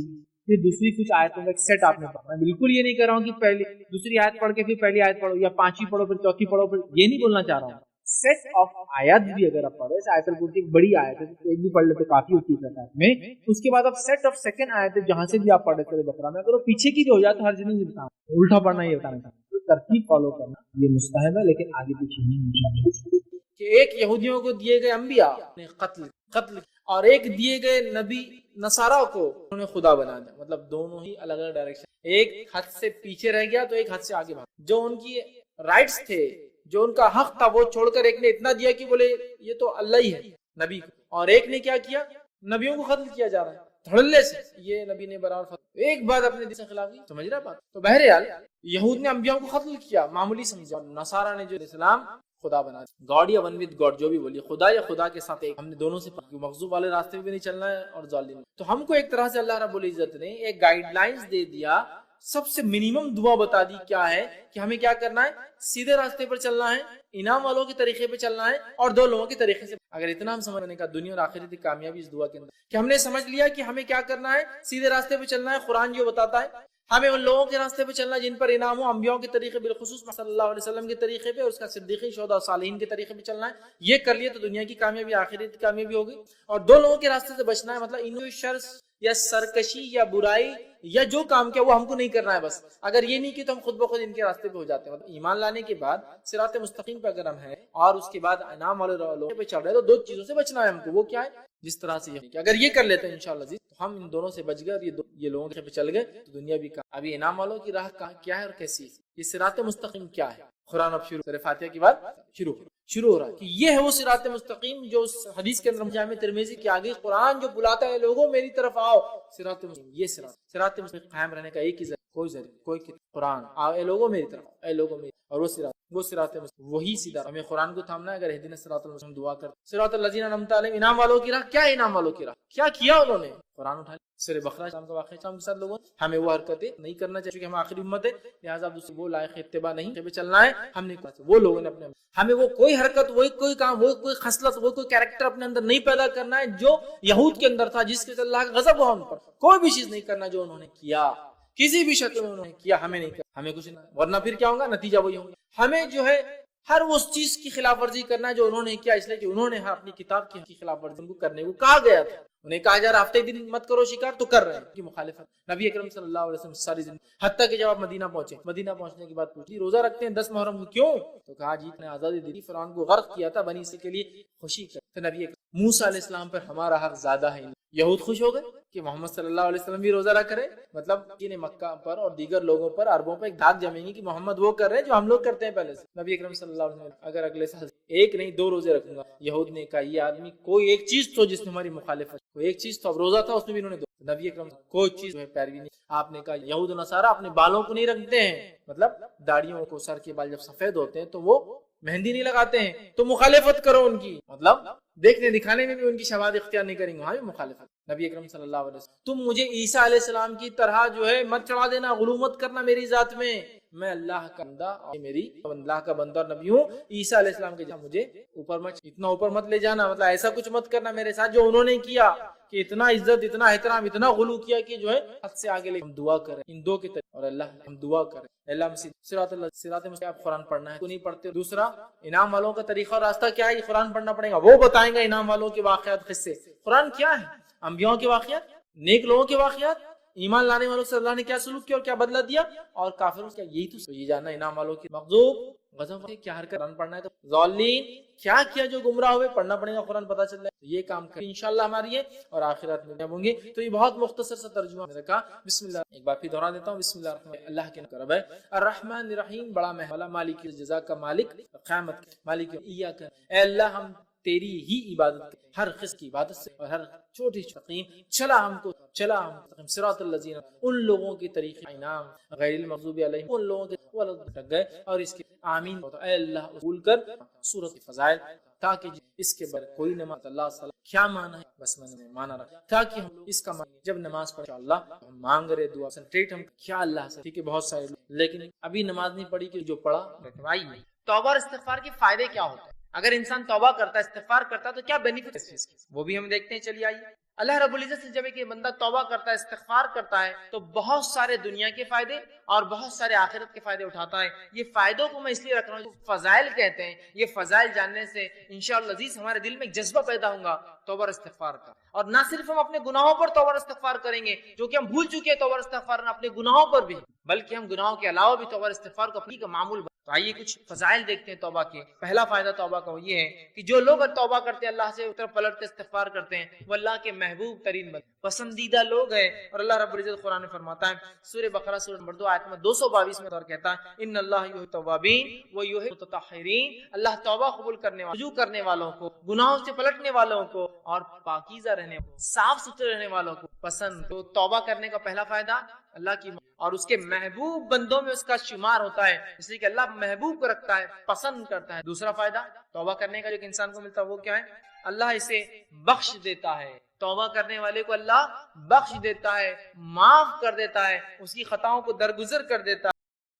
پھر دوسری کچھ آیتوں کا ایک سیٹ آپ نے پڑھنا، میں بالکل یہ نہیں کر رہا ہوں کہ پہلی دوسری آیت پڑھ کے پھر پہلی آیت پڑھو، یا 5ویں پڑھو پھر 4تھی پڑھو، پھر یہ نہیں بولنا چاہ رہا ہوں۔ سیٹ آف آیات بھی اگر آپ پڑھو، آیت الکرسی ایک بڑی آیت ہے، ایک بھی پڑھ لے تو کافی ہوتی ہے رکعت میں، اس کے بعد آپ سیٹ آف سیکنڈ آیت جہاں سے بھی آپ پڑھ رہے بقرہ میں، اگر وہ پیچھے کی بھی ہو جائے تو ہر نہیں ملتا، الٹا پڑھنا یہ بتانا چاہتا ہوں، ترتیب فالو کرنا یہ مستحب ہے، لیکن آگے پیچھے نہیں۔ کہ ایک یہودیوں کو دیے گئے انبیاء نے قتل اور ایک دیے گئے نبی نصارہ کو انہوں نے خدا بنا دیا، مطلب دونوں ہی الگ الگ ڈائریکشن، ایک حد سے پیچھے رہ گیا تو ایک حد سے آگے بھاگ، جو ان کی رائٹس تھے، جو ان کا حق تھا، وہ چھوڑ کر ایک نے اتنا دیا کہ بولے یہ تو اللہ ہی ہے نبی کو، اور ایک نے کیا کیا، نبیوں کو قتل کیا جا رہا ہے دھڑلے سے، یہ نبی نے برابر فتح، ایک بات اپنے دین سے خلاف کی، سمجھ رہا بات؟ تو بہرحال یہود نے انبیاء کو قتل کیا، معمولی سمجھا، نصارہ نے جو اسلام خدا بنا دیا، گاڈ یا ون ود گاڈ، جو بھی بولیے، خدا یا خدا کے ساتھ ایک، ہم نے دونوں سے مغضوب والے راستے بھی نہیں چلنا ہے اور ظالم، تو ہم کو ایک طرح سے اللہ رب العزت نے ایک گائیڈ لائنز دے دیا سب سے منیمم دعا بتا دی کیا ہے کہ ہمیں کیا کرنا ہے, سیدھے راستے پر چلنا ہے, انعام والوں کے طریقے پہ چلنا ہے اور دو لوگوں کے طریقے سے. اگر اتنا ہم سمجھنے کا دنیا اور آخرت کی کامیابی اس دعا کے اندر کہ ہم نے سمجھ لیا کہ ہمیں کیا کرنا ہے, سیدھے راستے پہ چلنا ہے, قرآن جو بتاتا ہے ہمیں ان لوگوں کے راستے پہ چلنا جن پر انعام ہو, انبیاء کے طریقے بالخصوص صلی اللہ علیہ وسلم کے طریقے پہ, اور اس کا صدیقین شہداء صالحین کے طریقے پہ چلنا ہے. یہ کر لیے تو دنیا کی کامیابی آخرت کی کامیابی ہوگی. اور دو لوگوں کے راستے سے بچنا ہے, مطلب ان شر یا سرکشی یا برائی یا جو کام کیا وہ ہم کو نہیں کرنا ہے. بس اگر یہ نہیں کہ تو ہم خود بخود ان کے راستے پہ ہو جاتے ہیں. مطلب ایمان لانے کے بعد صراط مستقیم پہ اگر ہم ہیں اور اس کے بعد انعام والے لوگوں پہ چل رہے ہیں تو دو چیزوں سے بچنا ہے ہم کو. وہ کیا ہے, جس طرح سے یہ کہ اگر یہ کر لیتے ہیں انشاءاللہ تو ہم ان دونوں سے بچ گئے اور یہ لوگوں کے پہ چل گئے تو دنیا بھی. ابھی انعام والوں کی راہ کیا ہے اور کیسی ہے, یہ صراط مستقیم کیا ہے. قرآن اب سورہ فاتحہ کے بعد شروع ہو رہا ہے کہ یہ ہے وہ صراط مستقیم جو حدیث کے اندر جامع ترمذی کے آگے قرآن جو بلاتا ہے لوگوں میری طرف آؤ. صراط مستقیم, یہ صراط مستقیم قائم رہنے کا ایک ہی کوئی قرآن آؤ اے لوگوں میری طرف, اے لوگوں میری, اور وہ صراط مستقیم وہی سیدھا. ہمیں قرآن کو تھامنا ہے. اگر اہدنا الصراط المستقیم دعا کر صراط الذین انعمت علیہم, انعام والوں کی راہ. کیا انعام والوں کی راہ, کیا کیا انہوں نے, قرآن اٹھا سورہ بقرہ کا واقعہ کے ساتھ لوگوں ہمیں وہ حرکتیں نہیں کرنا چاہیے کہ ہم آخری امت ہے لہٰذا دوسرے وہ لائق اتباع نہیں پہ چلنا ہے. ہم نے وہ لوگوں نے اپنے ہمیں وہ کوئی حرکت, وہی کوئی کام, وہ کوئی خصلت, وہ کوئی کیریکٹر اپنے اندر نہیں پیدا کرنا ہے جو یہود کے اندر تھا, جس کے اللہ کا غضب ہوا ان پر. کوئی بھی چیز نہیں کرنا جو انہوں نے کیا, کسی بھی شکل میں انہوں نے کیا, ہمیں نہیں کرنا, ہمیں کچھ نہیں, ورنہ پھر کیا ہوگا, نتیجہ وہی ہوگا. ہمیں جو ہے ہر اس چیز کی خلاف ورزی کرنا ہے جو انہوں نے کیا, اس لیے کہ انہوں نے اپنی کتاب کی خلاف ورزی کو کرنے کو کہا گیا تھا. انہیں کہا جا رہا ہفتے دن مت کرو شکار, تو کر رہے ہیں کی مخالفت. نبی اکرم صلی اللہ علیہ وسلم ساری زندگی حتیٰ کہ جب آپ مدینہ پہنچنے کے بعد پوچھی روزہ رکھتے ہیں 10 محرم کو کیوں, تو کہا جی نے آزادی دی, فرعون کو غرق کیا تھا, بنی اسرائیل کے لیے خوشی کر. تو نبی موسیٰ علیہ السلام پر ہمارا حق زیادہ ہے. یہود خوش ہو گئے کہ محمد صلی اللہ علیہ وسلم بھی روزہ رکھ رہے, مطلب کہ مکہ پر اور دیگر لوگوں پر عربوں پر ایک داغ جمیں گی کہ محمد وہ کر رہے ہیں جو ہم لوگ کرتے ہیں پہلے سے. نبی اکرم صلی اللہ علیہ وسلم اگر اگلے سال ایک نہیں 2 روزے رکھوں گا. یہود نے کہا یہ آدمی کوئی ایک چیز تو جس نے ہماری مخالفت, کوئی ایک چیز تو, اب روزہ تھا اس میں بھی انہوں نے نبی اکرم کوئی چیز پیروی نہیں. آپ نے کہا یہود و نصارہ اپنے بالوں کو نہیں رکھتے ہیں, مطلب داڑیوں کو, سر کے بال جب سفید ہوتے ہیں تو وہ مہندی نہیں لگاتے ہیں, تو مخالفت کرو ان کی, مطلب دیکھنے دکھانے میں بھی ان کی شواہد اختیار نہیں کریں گے, وہاں بھی مخالفت. نبی اکرم صلی اللہ علیہ وسلم تم مجھے عیسیٰ علیہ السلام کی طرح جو ہے مت چڑھا دینا, غلو مت کرنا میری ذات میں اللہ کا بندہ اور میری اللہ کا بندہ اور نبی ہوں. عیسیٰ علیہ السلام کے مجھے اوپر مت, اتنا اوپر مت لے جانا, مطلب ایسا کچھ مت کرنا میرے ساتھ جو انہوں نے کیا کہ اتنا عزت, اتنا احترام, اتنا غلو کیا کہ جو ہے حد سے آگے لے. ہم دعا کریں ان دو کے طریقے, اور اللہ ہم دعا کریں اللہ صراط مستقیم. آپ قرآن پڑھنا ہے, کو نہیں پڑھتے. دوسرا انعام والوں کا طریقہ اور راستہ کیا ہے, یہ قرآن پڑھنا پڑے گا. وہ بتائیں گا انعام والوں کے واقعات قصے. قرآن کیا ہے, انبیاء کے واقعات, نیک لوگوں کے واقعات, ایمان لانے والوں سے اللہ نے کیا سلوک کیا اور کیا بدلہ دیا, اور کافروں سے یہی تو یہ جاننا انعام والوں کی مغضوب غضب کیا حرکت. قرآن پڑھنا ہے تو ضالین کیا جو گمراہ ہوئے پڑھنا پڑے گا, قرآن پتہ چل رہا ہے. یہ کام کریں انشاءاللہ ہماری ہے اور آخرات میں ہوں گے. تو یہ بہت مختصر سا ترجمہ میں رکھا. بسم اللہ, ایک بار پھر دہرا دیتا ہوں. بسم اللہ الرحمن الرحیم, اللہ کے نام ہے الرحمن الرحیم, بڑا مہربان, مالک الجزا کا مالک, قیامت مالک, ایاک, اے اللہ ہم تیری ہی عبادت, ہر قسم کی عبادت سے اور ہر چھوٹی چھقیم چلا ہم صراط الذین, ان لوگوں کے طریقے, انعام غیر المغضوب علیہم, ان لوگوں کے لگ گئے. اور اس کے آمین, اے اللہ بھول کر سورۃ فضائل, تاکہ اس کے بعد کوئی نماز اللہ صلی اللہ کیا مانا ہے بس میں نے مانا رکھا, تاکہ ہم اس کا جب نماز پڑھے اللہ ہم مانگ رہے دعا سنٹریٹ ہم کیا اللہ سے. ٹھیک ہے, بہت سارے لوگ لیکن ابھی نماز نہیں پڑھی کہ جو پڑھا رکھوائی نہیں. توبہ اور استغفار کے فائدے کیا ہوتے ہیں, اگر انسان توبہ کرتا ہے, استغفار کرتا ہے تو کیا بینیفٹ ہے, وہ بھی ہم دیکھتے ہیں. چلیے آئیے. اللہ رب العزت سے جب ایک بندہ توبہ کرتا ہے, استغفار کرتا ہے, تو بہت سارے دنیا کے فائدے اور بہت سارے آخرت کے فائدے اٹھاتا ہے. یہ فائدوں کو میں اس لیے رکھ رہا ہوں, فضائل کہتے ہیں. یہ فضائل جاننے سے انشاءاللہ عزیز ہمارے دل میں ایک جذبہ پیدا ہوگا توبہ اور استغفار کا. اور نہ صرف ہم اپنے گناہوں پر توبہ اور استغفار کریں گے, جو کہ ہم بھول چکے ہیں توبہ اور استغفار اپنے گناہوں پر بھی, بلکہ ہم گناہوں کے علاوہ بھی توبہ اور استغفار کو اپنی کا معمول. تو آئیے کچھ فضائل دیکھتے ہیں توبہ کے. پہلا فائدہ توبہ کا یہ ہے کہ جو لوگ توبہ کرتے ہیں, اللہ سے طرف پلٹ کے استغفار کرتے ہیں, وہ اللہ کے محبوب ترین پسندیدہ لوگ ہیں. اور اللہ رب العزت قرآن میں فرماتا ہے سورہ بقرہ سورہ نمبر 2 آیت میں 222 میں, اور کہتا ہے ان اللہ یحب التوابین و یحب المتطہرین, اللہ توبہ قبول کرنے والوں, رجوع کرنے والوں کو, گناہوں سے پلٹنے والوں کو, اور پاکیزہ رہنے, صاف ستھرے رہنے والوں کو پسند. تو توبہ کرنے کا پہلا فائدہ اللہ کی اور اس کے محبوب بندوں میں اس کا شمار ہوتا ہے, اس لیے کہ اللہ محبوب کو رکھتا ہے, پسند کرتا ہے. دوسرا فائدہ توبہ کرنے کا جو انسان کو ملتا ہے وہ کیا ہے, اللہ اسے بخش دیتا ہے، توبہ کرنے والے کو اللہ بخش دیتا ہے، معاف کر دیتا ہے، اس کی خطاؤں کو درگزر کر دیتا ہے۔